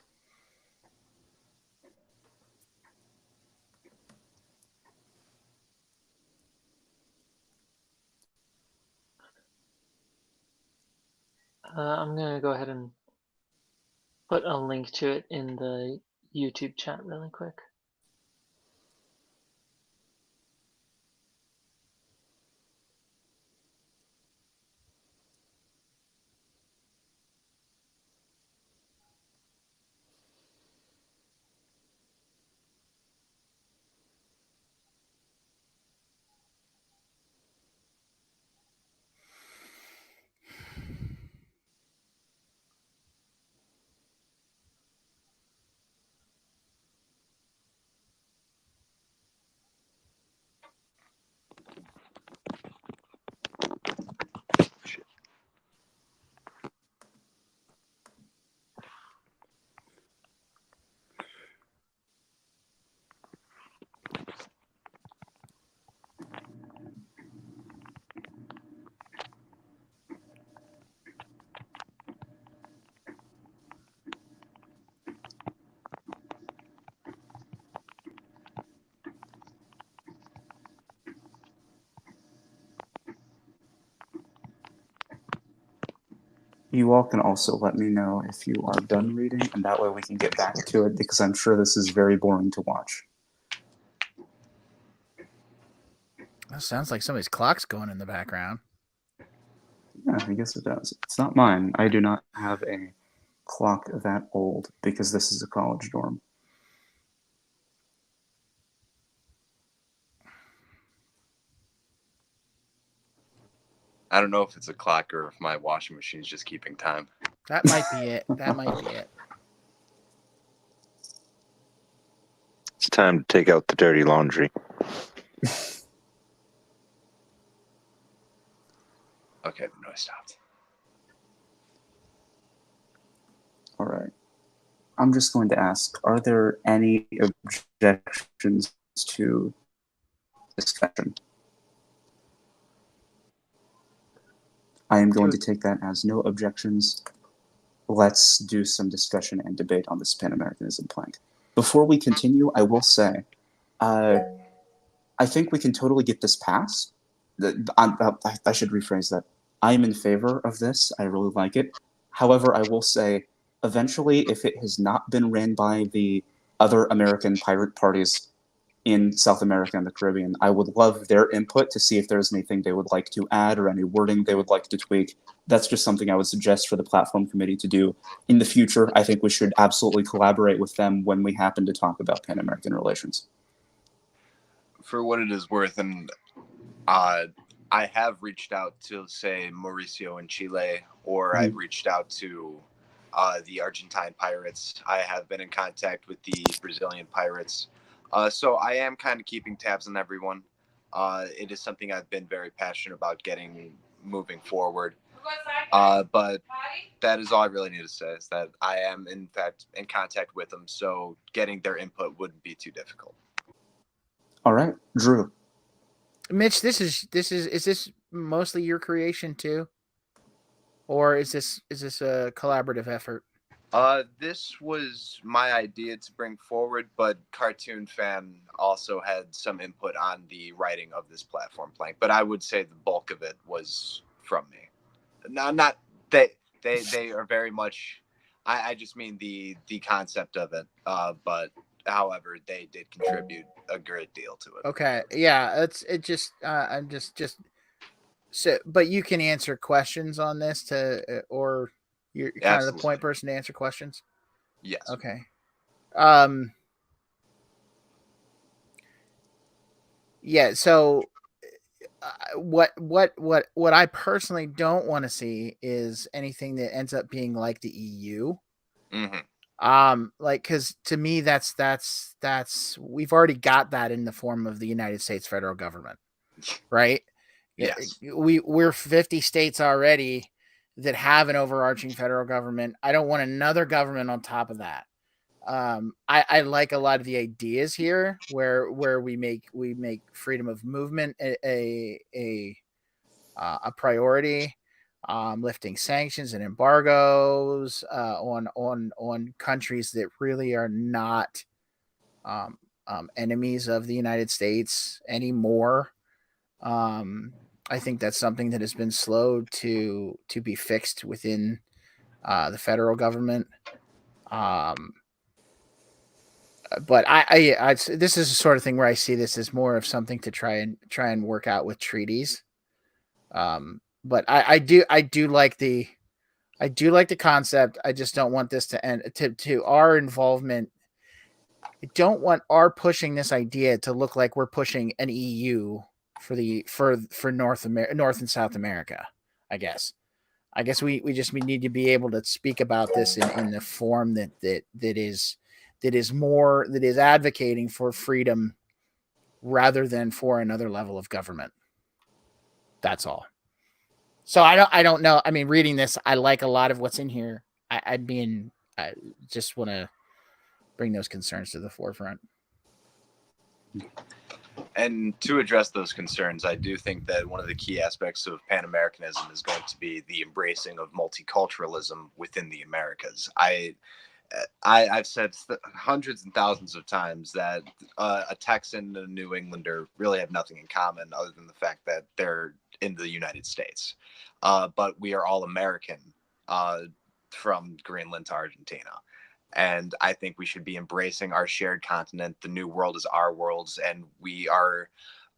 I'm going to go ahead and put a link to it in the YouTube chat really quick. You all can also let me know if you are done reading, and that way we can get back to it, because I'm sure this is very boring to watch. That sounds like somebody's clock's going in the background. Yeah, I guess it does. It's not mine. I do not have a clock that old, because this is a college dorm. I don't know if it's a clock or if my washing machine's just keeping time. That might be it. That might be it. It's time to take out the dirty laundry. Okay, the noise stopped. All right. I'm just going to ask, are there any objections to discussion? I am going to take that as no objections. Let's do some discussion and debate on this Pan-Americanism plank. Before we continue, I will say, I think we can totally get this passed. I should rephrase that. I'm in favor of this. I really like it. However, I will say, eventually, if it has not been ran by the other American pirate parties in South America and the Caribbean, I would love their input to see if there's anything they would like to add or any wording they would like to tweak. That's just something I would suggest for the platform committee to do in the future. I think we should absolutely collaborate with them when we happen to talk about Pan-American relations. For what it is worth, and I have reached out to, say, Mauricio in Chile, or I've reached out to the Argentine pirates. I have been in contact with the Brazilian pirates. So I am kind of keeping tabs on everyone. It is something I've been very passionate about getting moving forward. But that is all I really need to say, is that I am, in fact, in contact with them. So getting their input wouldn't be too difficult. All right, Drew. Mitch, is this mostly your creation too, or is this a collaborative effort? This was my idea to bring forward, but Cartoon Fan also had some input on the writing of this platform plank. But I would say the bulk of it was from me. Not they are very much. I just mean the concept of it. But however, they did contribute a great deal to it. Okay, yeah, I'm just so, but you can answer questions on this or you're kind of the point person to answer questions. Yes. Okay. Yeah. So, what I personally don't want to see is anything that ends up being like the EU. Mm-hmm. Like, because to me, that's we've already got that in the form of the United States federal government, right? Yes. We're 50 states already that have an overarching federal government. I don't want another government on top of that. I like a lot of the ideas here where we make freedom of movement a priority, lifting sanctions and embargoes on countries that really are not enemies of the United States anymore. I think that's something that has been slow to be fixed within the federal government. But I this is the sort of thing where I see this as more of something to try and work out with treaties. But I do like the concept. I just don't want this to end to our involvement. I don't want our pushing this idea to look like we're pushing an EU for North and South America. I guess we need to be able to speak about this in the form that is advocating for freedom rather than for another level of government. That's all. So I don't know. I mean, reading this, I like a lot of what's in here. I just want to bring those concerns to the forefront. And to address those concerns, I do think that one of the key aspects of Pan-Americanism is going to be the embracing of multiculturalism within the Americas. I've said hundreds and thousands of times that a Texan and a New Englander really have nothing in common other than the fact that they're in the United States. But we are all American from Greenland to Argentina. And I think we should be embracing our shared continent. The new world is our worlds, and we are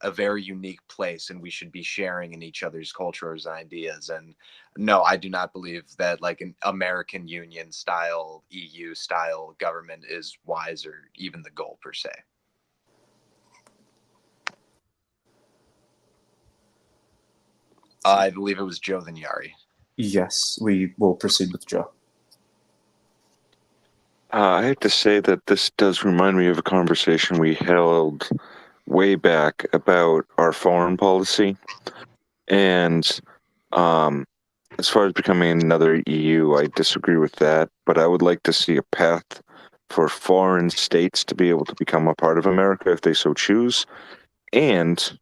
a very unique place, and we should be sharing in each other's cultures and ideas. And no, I do not believe that like an American Union style, EU style government is wise or even the goal per se. I believe it was Joe then Yari. Yes, we will proceed with Joe. I have to say that this does remind me of a conversation we held way back about our foreign policy. And as far as becoming another EU, I disagree with that. But I would like to see a path for foreign states to be able to become a part of America if they so choose. And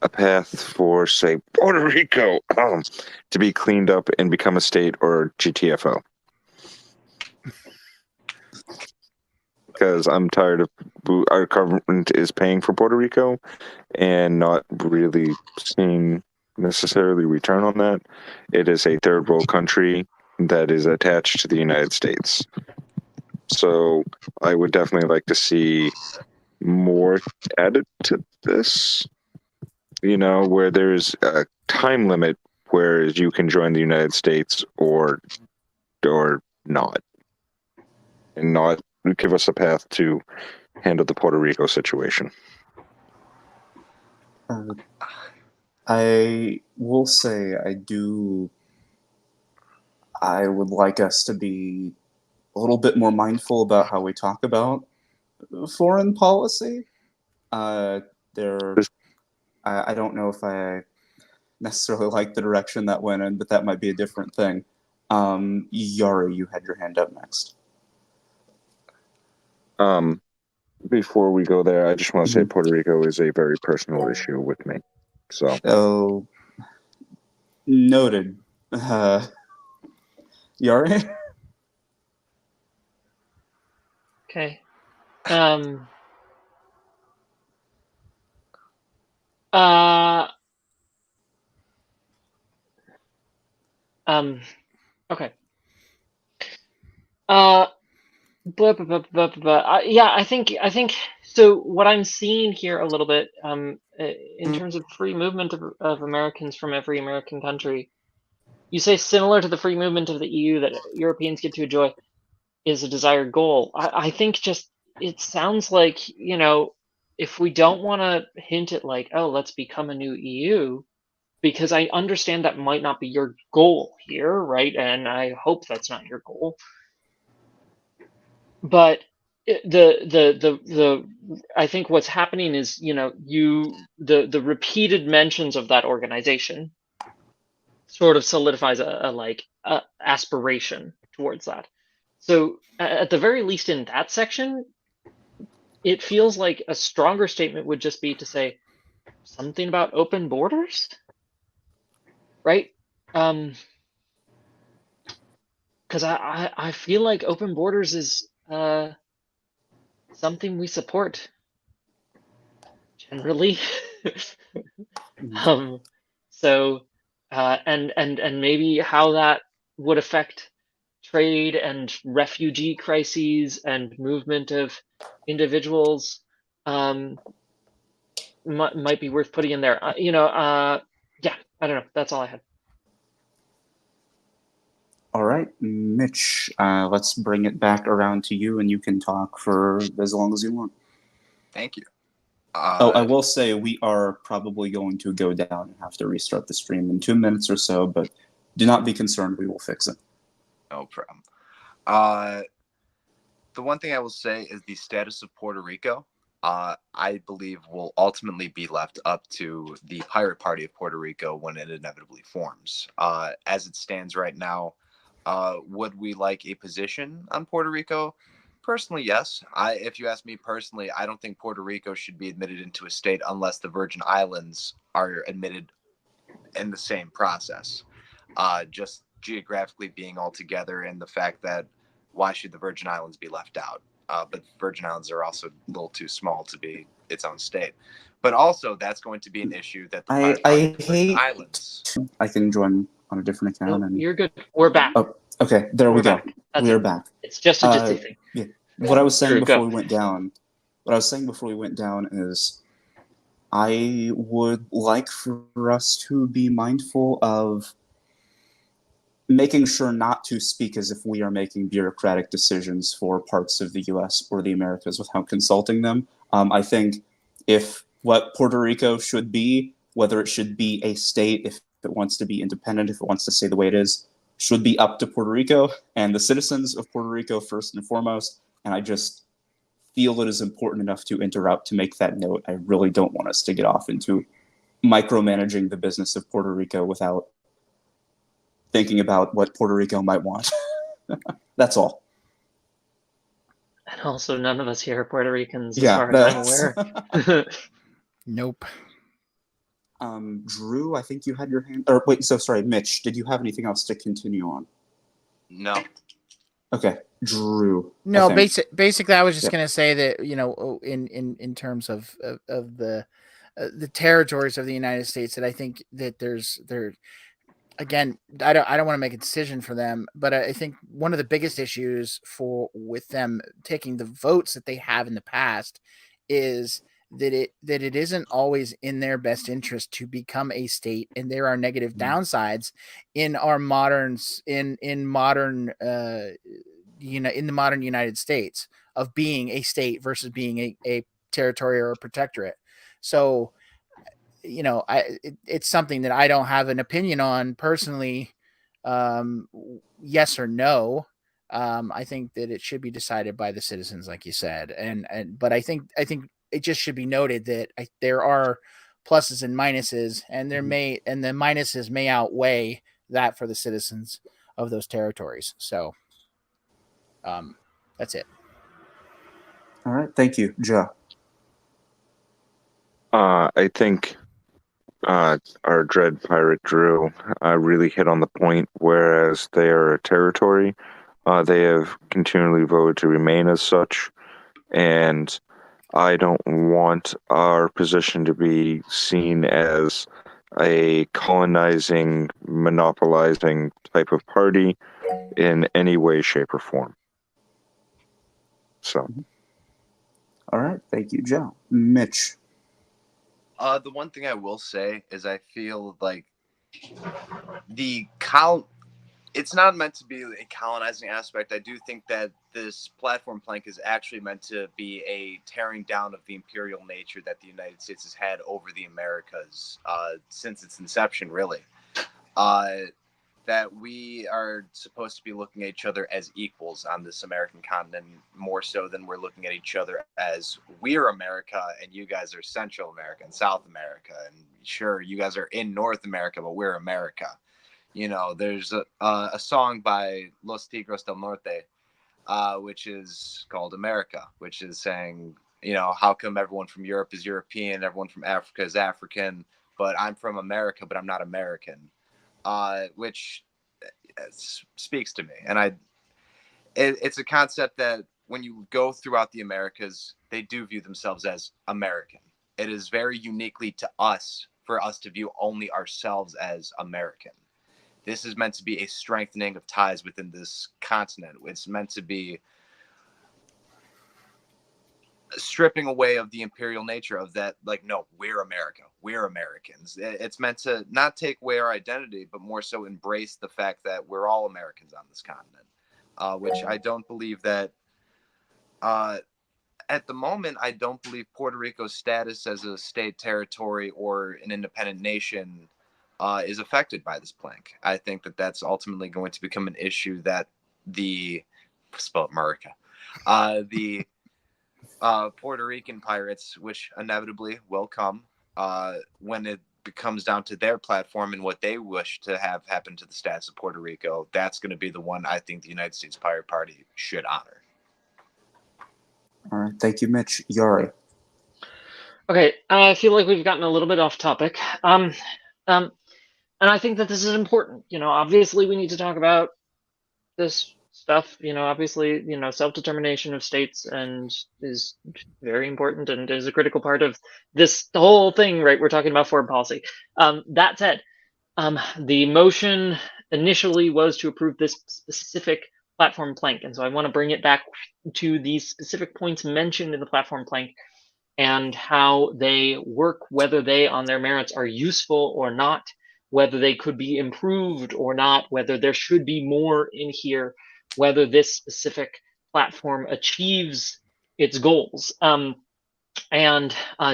a path for, say, Puerto Rico to be cleaned up and become a state or GTFO. Because I'm tired of our government is paying for Puerto Rico and not really seeing necessarily return on that. It is a third world country that is attached to the United States. So I would definitely like to see more added to this, where there's a time limit where you can join the United States or not, and not give us a path to handle the Puerto Rico situation. I will say I would like us to be a little bit more mindful about how we talk about foreign policy. I don't know if I necessarily like the direction that went in, but that might be a different thing. Yari, you had your hand up next. Before we go there, I just want to say Puerto Rico is a very personal issue with me. So. Oh, noted. Yari? Okay. Okay. Yeah, I think so. What I'm seeing here a little bit, in terms of free movement of Americans from every American country, you say similar to the free movement of the EU that Europeans get to enjoy is a desired goal. I think just it sounds like, if we don't want to hint at like, oh, let's become a new EU, because I understand that might not be your goal here, right? And I hope that's not your goal. But the I think what's happening is, the repeated mentions of that organization sort of solidifies a aspiration towards that. So at the very least in that section, it feels like a stronger statement would just be to say something about open borders, right? Because I feel like open borders is something we support generally. So and maybe how that would affect trade and refugee crises and movement of individuals might be worth putting in there. Yeah, I don't know. That's all I had. All right, Mitch, let's bring it back around to you, and you can talk for as long as you want. Thank you. I will say we are probably going to go down and have to restart the stream in 2 minutes or so, but do not be concerned. We will fix it. No problem. The one thing I will say is the status of Puerto Rico, I believe, will ultimately be left up to the Pirate Party of Puerto Rico when it inevitably forms. As it stands right now, would we like a position on Puerto Rico? Personally, yes. If you ask me personally, I don't think Puerto Rico should be admitted into a state unless the Virgin Islands are admitted in the same process. Just geographically being all together, and the fact that why should the Virgin Islands be left out? But Virgin Islands are also a little too small to be its own state. But also, that's going to be an issue that the Pirate Party of the Virgin Islands. I can join on a different account. No, you're good. We're back. Oh, okay, there we go. We are back. It's just a logistic thing. Yeah. What I was saying before we went down. What I was saying before we went down is, I would like for us to be mindful of making sure not to speak as if we are making bureaucratic decisions for parts of the U.S. or the Americas without consulting them. I think if what Puerto Rico should be, whether it should be a state, if it wants to be independent, if it wants to stay the way it is, should be up to Puerto Rico and the citizens of Puerto Rico first and foremost. And I just feel it is important enough to interrupt to make that note. I really don't want us to get off into micromanaging the business of Puerto Rico without thinking about what Puerto Rico might want. That's all. And also, none of us here are Puerto Ricans, as Yeah, far as I'm aware. Nope. Drew, I think you had your hand. Or wait, so sorry, Mitch. Did you have anything else to continue on? No. Okay, Drew. No, I think. basically, I was just Yep. going to say that in terms of the territories of the United States, that I think that there again, I don't want to make a decision for them, but I think one of the biggest issues with them taking the votes that they have in the past is that it isn't always in their best interest to become a state, and there are negative downsides in our in the modern United States of being a state versus being a territory or a protectorate. So, it's something that I don't have an opinion on personally. Yes or no. I think that it should be decided by the citizens, like you said, but I think it just should be noted that there are pluses and minuses, and the minuses may outweigh that for the citizens of those territories. So, that's it. All right, thank you, Joe. I think our dread pirate Drew really hit on the point. Whereas they are a territory, they have continually voted to remain as such, and I don't want our position to be seen as a colonizing, monopolizing type of party in any way, shape, or form. So. All right, thank you, Joe. Mitch. The one thing I will say is I feel like it's not meant to be a colonizing aspect. I do think that this platform plank is actually meant to be a tearing down of the imperial nature that the United States has had over the Americas since its inception, really. That we are supposed to be looking at each other as equals on this American continent, more so than we're looking at each other as we're America and you guys are Central America and South America. And sure, you guys are in North America, but we're America. There's a song by Los Tigres del Norte, which is called America, which is saying, how come everyone from Europe is European, everyone from Africa is African, but I'm from America, but I'm not American. Which speaks to me. And it's a concept that when you go throughout the Americas, they do view themselves as American. It is very uniquely to us for us to view only ourselves as American. This is meant to be a strengthening of ties within this continent. It's meant to be stripping away of the imperial nature of that, like, no, we're America, we're Americans. It's meant to not take away our identity, but more so embrace the fact that we're all Americans on this continent, which I don't believe that at the moment, I don't believe Puerto Rico's status as a state territory or an independent nation is affected by this plank. I think that that's ultimately going to become an issue that the Puerto Rican pirates, which inevitably will come when it comes down to their platform and what they wish to have happen to the status of Puerto Rico, that's going to be the one I think the United States Pirate Party should honor. All right, thank you, Mitch. Yari. Okay, I feel like we've gotten a little bit off topic. And I think that this is important. Obviously we need to talk about this stuff. Obviously, self-determination of states and is very important and is a critical part of the whole thing, right? We're talking about foreign policy. That said, the motion initially was to approve this specific platform plank. And so I want to bring it back to these specific points mentioned in the platform plank and how they work, whether they on their merits are useful or not, whether they could be improved or not, whether there should be more in here, whether this specific platform achieves its goals. And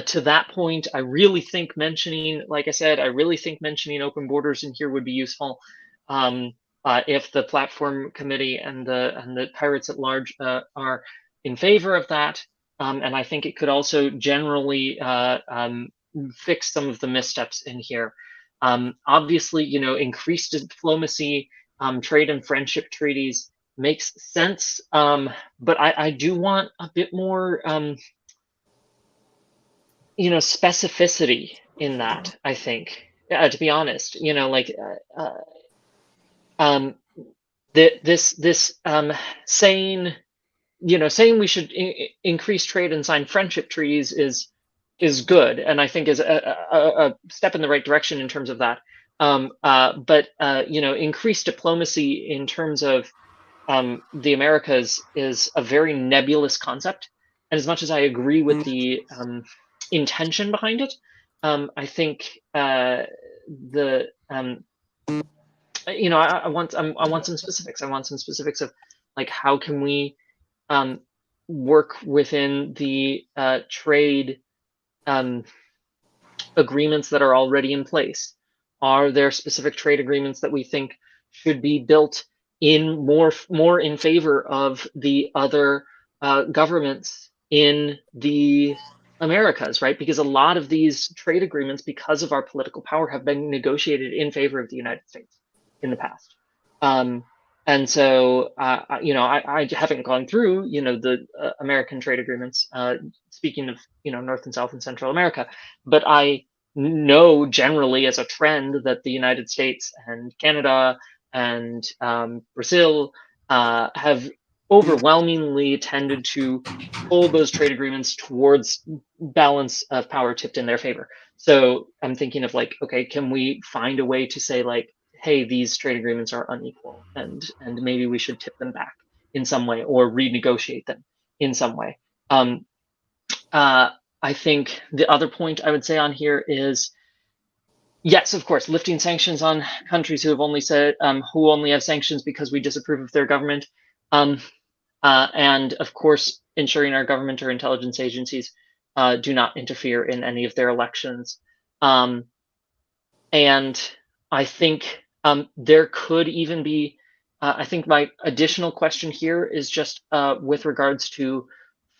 to that point, I really think mentioning, like I said, I really think mentioning open borders in here would be useful. If the platform committee and the pirates at large are in favor of that. And I think it could also generally fix some of the missteps in here. Obviously, increased diplomacy, trade and friendship treaties makes sense. But I do want a bit more, specificity in that, I think, to be honest, this saying, saying we should increase trade and sign friendship treaties is good, and I think is a step in the right direction in terms of that. But increased diplomacy in terms of the Americas is a very nebulous concept, and as much as I agree with the intention behind it, I think the I want some specifics. I want some specifics of like how can we work within the trade agreements that are already in place. Are there specific trade agreements that we think should be built in more in favor of the other governments in the Americas, right? Because a lot of these trade agreements, because of our political power, have been negotiated in favor of the United States in the past. And so, I haven't gone through, the American trade agreements, speaking of, North and South and Central America, but I know generally as a trend that the United States and Canada and Brazil have overwhelmingly tended to hold those trade agreements towards balance of power tipped in their favor. So I'm thinking of like, okay, can we find a way to say like, hey, these trade agreements are unequal, and maybe we should tip them back in some way or renegotiate them in some way. I think the other point I would say on here is, yes, of course, lifting sanctions on countries who have only said who only have sanctions because we disapprove of their government, and of course, ensuring our government or intelligence agencies do not interfere in any of their elections. And I think there could even be, I think my additional question here is just with regards to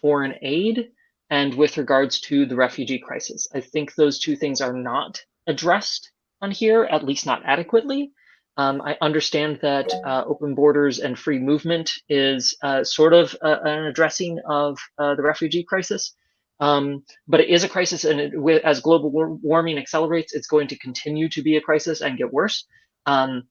foreign aid and with regards to the refugee crisis. I think those two things are not addressed on here, at least not adequately. I understand that open borders and free movement is sort of an addressing of the refugee crisis. But it is a crisis, and as global warming accelerates, it's going to continue to be a crisis and get worse. And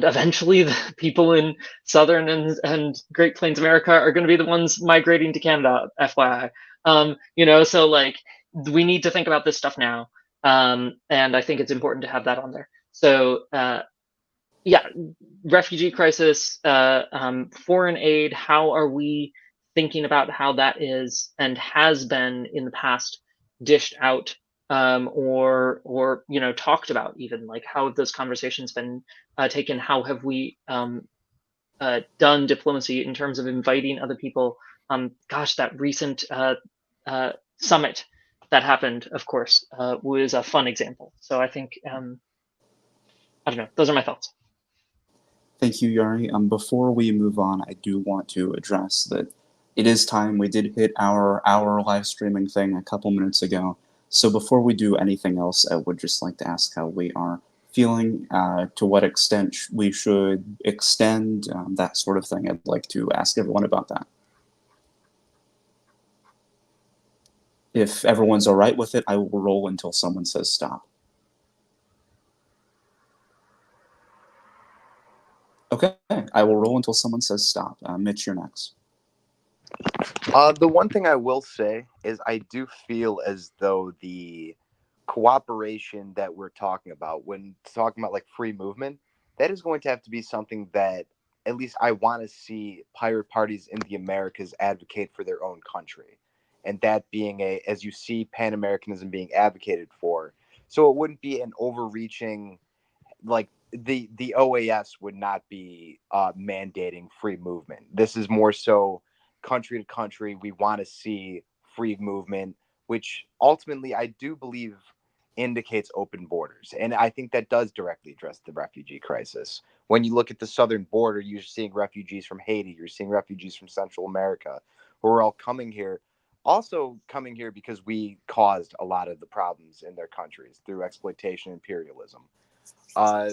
eventually, the people in Southern and Great Plains America are going to be the ones migrating to Canada, FYI. So like we need to think about this stuff now, and I think it's important to have that on there. So yeah, refugee crisis, foreign aid. How are we thinking about how that is and has been in the past dished out, or talked about, even like how have those conversations been taken? How have we done diplomacy in terms of inviting other people? Gosh, that recent summit that happened, of course, was a fun example. So I think I don't know. Those are my thoughts. Thank you, Yari. Before we move on, I do want to address that it is time. We did hit our live streaming thing a couple minutes ago. So before we do anything else, I would just like to ask how we are feeling, to what extent we should extend, that sort of thing. I'd like to ask everyone about that. If everyone's all right with it, I will roll until someone says stop. Okay, I will roll until someone says stop. Mitch, you're next. The one thing I will say is I do feel as though the cooperation that we're talking about, when talking about like free movement, that is going to have to be something that at least I want to see pirate parties in the Americas advocate for their own country. And that being as you see Pan-Americanism being advocated for. So it wouldn't be an overreaching, like the OAS would not be mandating free movement. This is more so country to country. We want to see free movement, which ultimately I do believe indicates open borders. And I think that does directly address the refugee crisis. When you look at the southern border, you're seeing refugees from Haiti, you're seeing refugees from Central America who are all coming here. Also coming here because we caused a lot of the problems in their countries through exploitation and imperialism.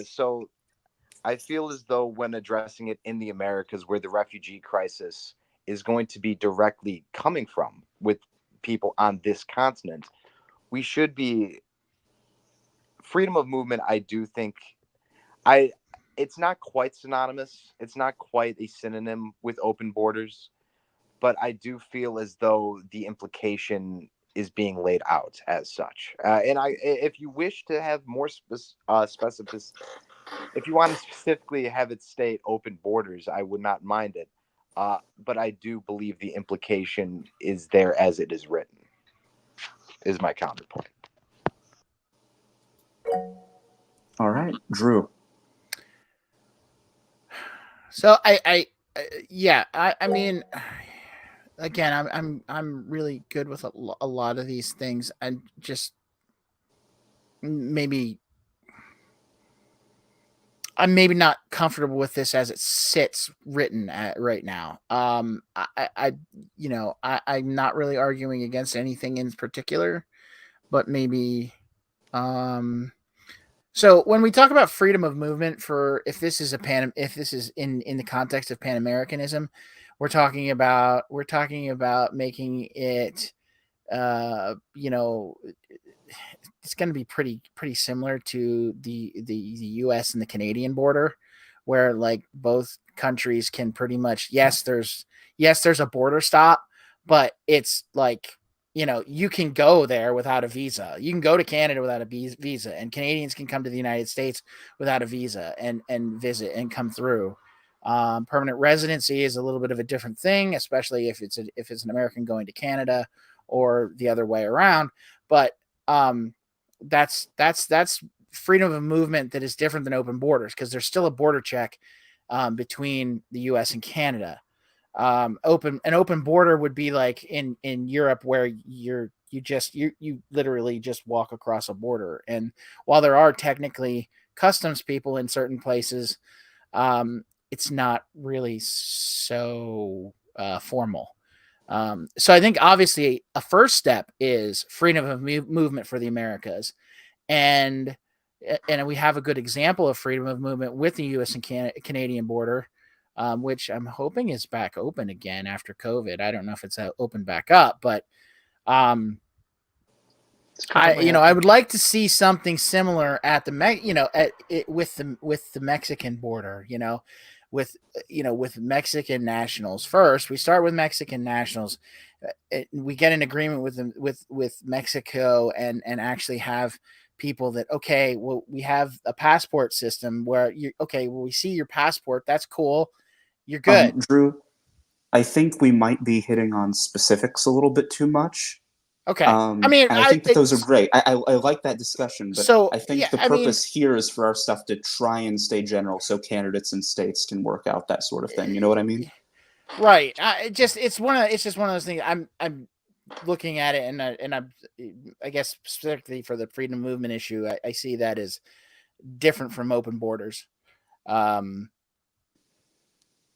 So I feel as though when addressing it in the Americas, where the refugee crisis is going to be directly coming from with people on this continent, we should be freedom of movement. I do think it's not quite synonymous. It's not quite a synonym with open borders, but I do feel as though the implication is being laid out as such. And if you wish to have more specific, if you want to specifically have it state open borders, I would not mind it. But I do believe the implication is there as it is written, is my counterpoint. All right, Drew. So I mean, again, I'm really good with a lot of these things, and just maybe I'm maybe not comfortable with this as it sits written right now. I'm not really arguing against anything in particular, but maybe. So when we talk about freedom of movement, if this is in the context of Pan-Americanism, we're talking about making it, it's going to be pretty similar to the U.S. and the Canadian border, where like both countries can pretty much, there's a border stop, but it's like, you can go there without a visa. You can go to Canada without a visa, and Canadians can come to the United States without a visa and visit and come through. Permanent residency is a little bit of a different thing, especially if it's an American going to Canada or the other way around. But that's freedom of movement that is different than open borders, because there's still a border check between the U.S. and Canada. An open border would be like in Europe, where you literally just walk across a border. And while there are technically customs people in certain places, it's not really so formal. So I think obviously a first step is freedom of movement for the Americas, and we have a good example of freedom of movement with the U.S. and Canadian border, which I'm hoping is back open again after COVID. I don't know if it's open back up, but I would like to see something similar at with the Mexican border, with Mexican nationals first. We start with Mexican nationals. We get an agreement with Mexico and actually have people that, we have a passport system where we see your passport. That's cool. You're good. Drew, I think we might be hitting on specifics a little bit too much. Okay. I think that those are great. I like that discussion, but I think the purpose here is for our stuff to try and stay general, so candidates and states can work out that sort of thing. You know what I mean? Right. It's just one of those things. I'm looking at it, and I guess specifically for the freedom movement issue, I see that as different from open borders.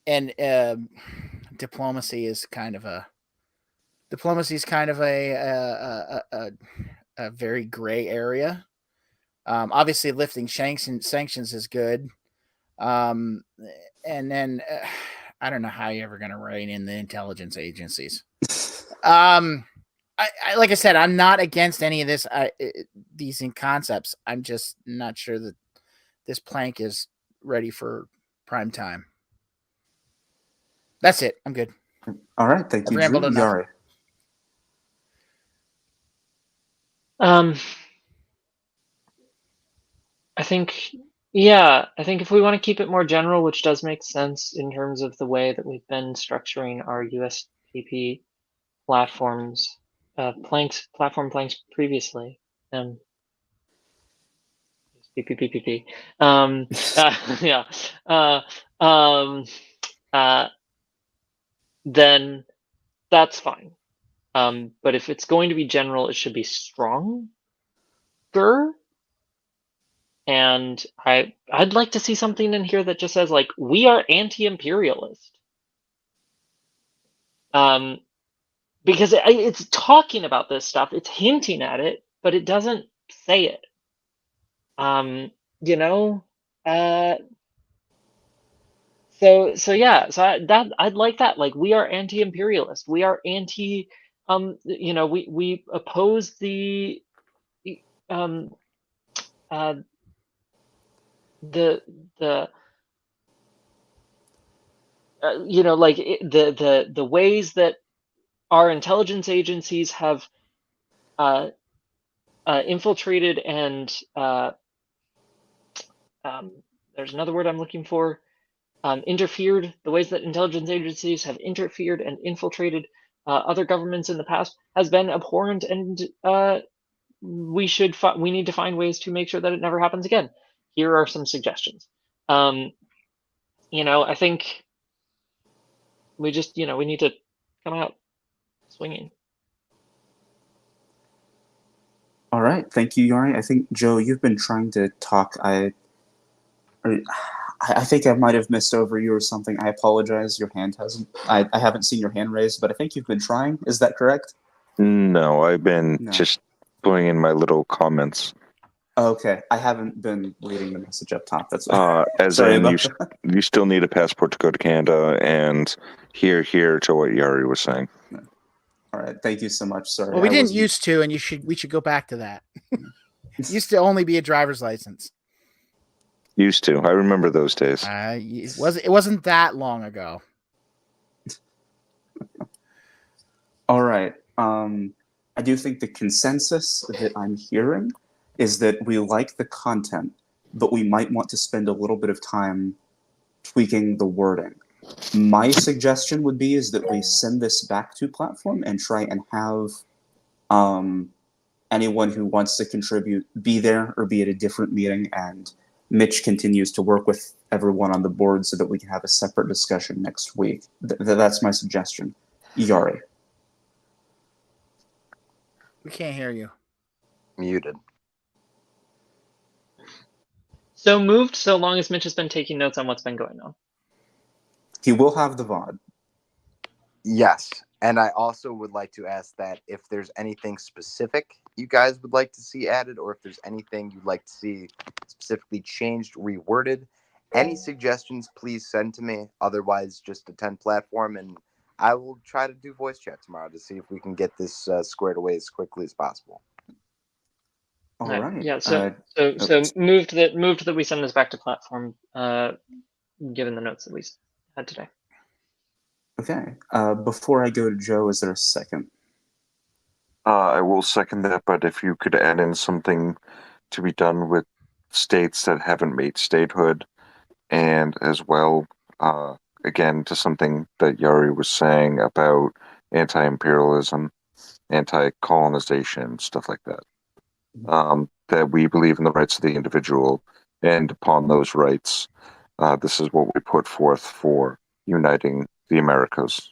And diplomacy is kind of a very gray area. Obviously, lifting sanctions is good, and then I don't know how you're ever going to rein in the intelligence agencies. Like I said, I'm not against any of these concepts. I'm just not sure that this plank is ready for prime time. That's it. I'm good. All right. Thank you, Drew. Yari. I think if we want to keep it more general, which does make sense in terms of the way that we've been structuring our USPP platform planks previously. PPPP. Then that's fine. But if it's going to be general, it should be stronger. And I'd like to see something in here that just says, like, we are anti-imperialist. Because it's talking about this stuff, it's hinting at it, but it doesn't say it. So I'd like that. Like, we are anti-imperialist. We are anti. We oppose the the you know, like the ways that our intelligence agencies have infiltrated and there's another word I'm looking for, interfered, the ways that intelligence agencies have interfered and infiltrated other governments in the past has been abhorrent, and we need to find ways to make sure that it never happens again. Here are some suggestions. You know, I think we just, you know, we need to come out swinging. All right, thank you, Yari. I think, Joe, you've been trying to talk. I think I might have missed over you or something. I apologize. Your hand hasn't. I haven't seen your hand raised, but I think you've been trying. Is that correct? No, I've been just putting in my little comments. Okay, I haven't been reading the message up top. That's as sorry in about you still need a passport to go to Canada, and here to what Yari was saying. All right, thank you so much. Sorry. Well, we didn't used to, and we should go back to that. Used to only be a driver's license. Used to. I remember those days. It wasn't that long ago. All right. I do think the consensus that I'm hearing is that we like the content, but we might want to spend a little bit of time tweaking the wording. My suggestion would be is that we send this back to platform and try and have anyone who wants to contribute be there or be at a different meeting, and Mitch continues to work with everyone on the board so that we can have a separate discussion next week. That's my suggestion. Yari. We can't hear you. Muted. So moved, so long as Mitch has been taking notes on what's been going on. He will have the VOD. Yes. And I also would like to ask that if there's anything specific you guys would like to see added, or if there's anything you'd like to see specifically changed, reworded, any suggestions, please send to me. Otherwise, just attend platform, and I will try to do voice chat tomorrow to see if we can get this squared away as quickly as possible. All right. Yeah. So moved that we send this back to platform, given the notes that we had today. Okay. Before I go to Joe, is there a second? I will second that, but if you could add in something to be done with states that haven't made statehood, and as well, again, to something that Yari was saying about anti-imperialism, anti-colonization, stuff like that. That we believe in the rights of the individual, and upon those rights, this is what we put forth for uniting the Americas.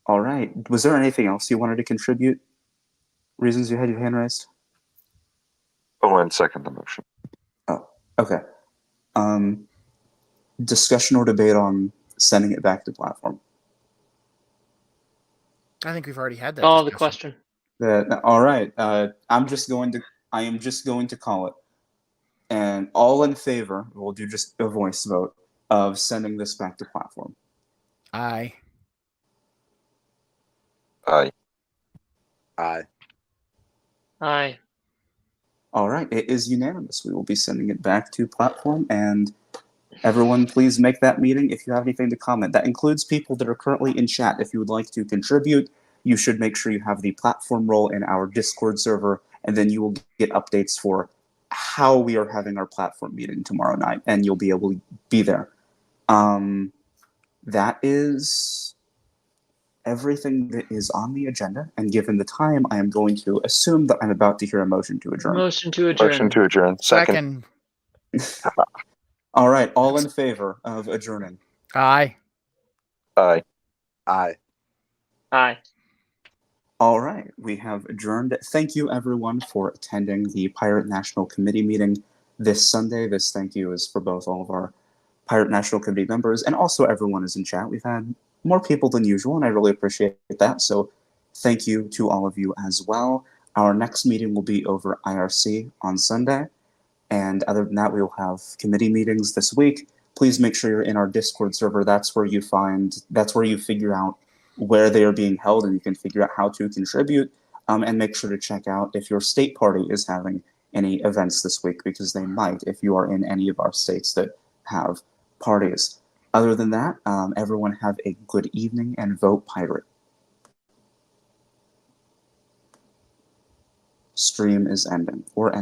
All right. Was there anything else you wanted to contribute? Reasons you had your hand raised? Oh, and second the motion. Oh, okay. Discussion or debate on sending it back to platform? I think we've already had that. Oh, the question. All right. I am just going to call it. And all in favor, we'll do just a voice vote of sending this back to platform. Aye. Aye. Aye. Aye. All right. It is unanimous. We will be sending it back to platform, and everyone, please make that meeting if you have anything to comment. That includes people that are currently in chat. If you would like to contribute, you should make sure you have the platform role in our Discord server, and then you will get updates for how we are having our platform meeting tomorrow night, and you'll be able to be there. That is everything that is on the agenda, and given the time, I am going to assume that I'm about to hear a motion to adjourn. Motion to adjourn. Motion to adjourn. Second. All right, all in favor of adjourning? Aye. Aye. Aye. Aye. All right, we have adjourned. Thank you, everyone, for attending the Pirate National Committee meeting this Sunday. This thank you is for both all of our Pirate National Committee members and also everyone is in chat. We've had more people than usual, and I really appreciate that. So thank you to all of you as well. Our next meeting will be over IRC on Sunday. And other than that, we will have committee meetings this week. Please make sure you're in our Discord server. That's where you figure out where they are being held, and you can figure out how to contribute. And make sure to check out if your state party is having any events this week, because they might if you are in any of our states that have parties. Other than that, everyone have a good evening and vote pirate. Stream is ending, or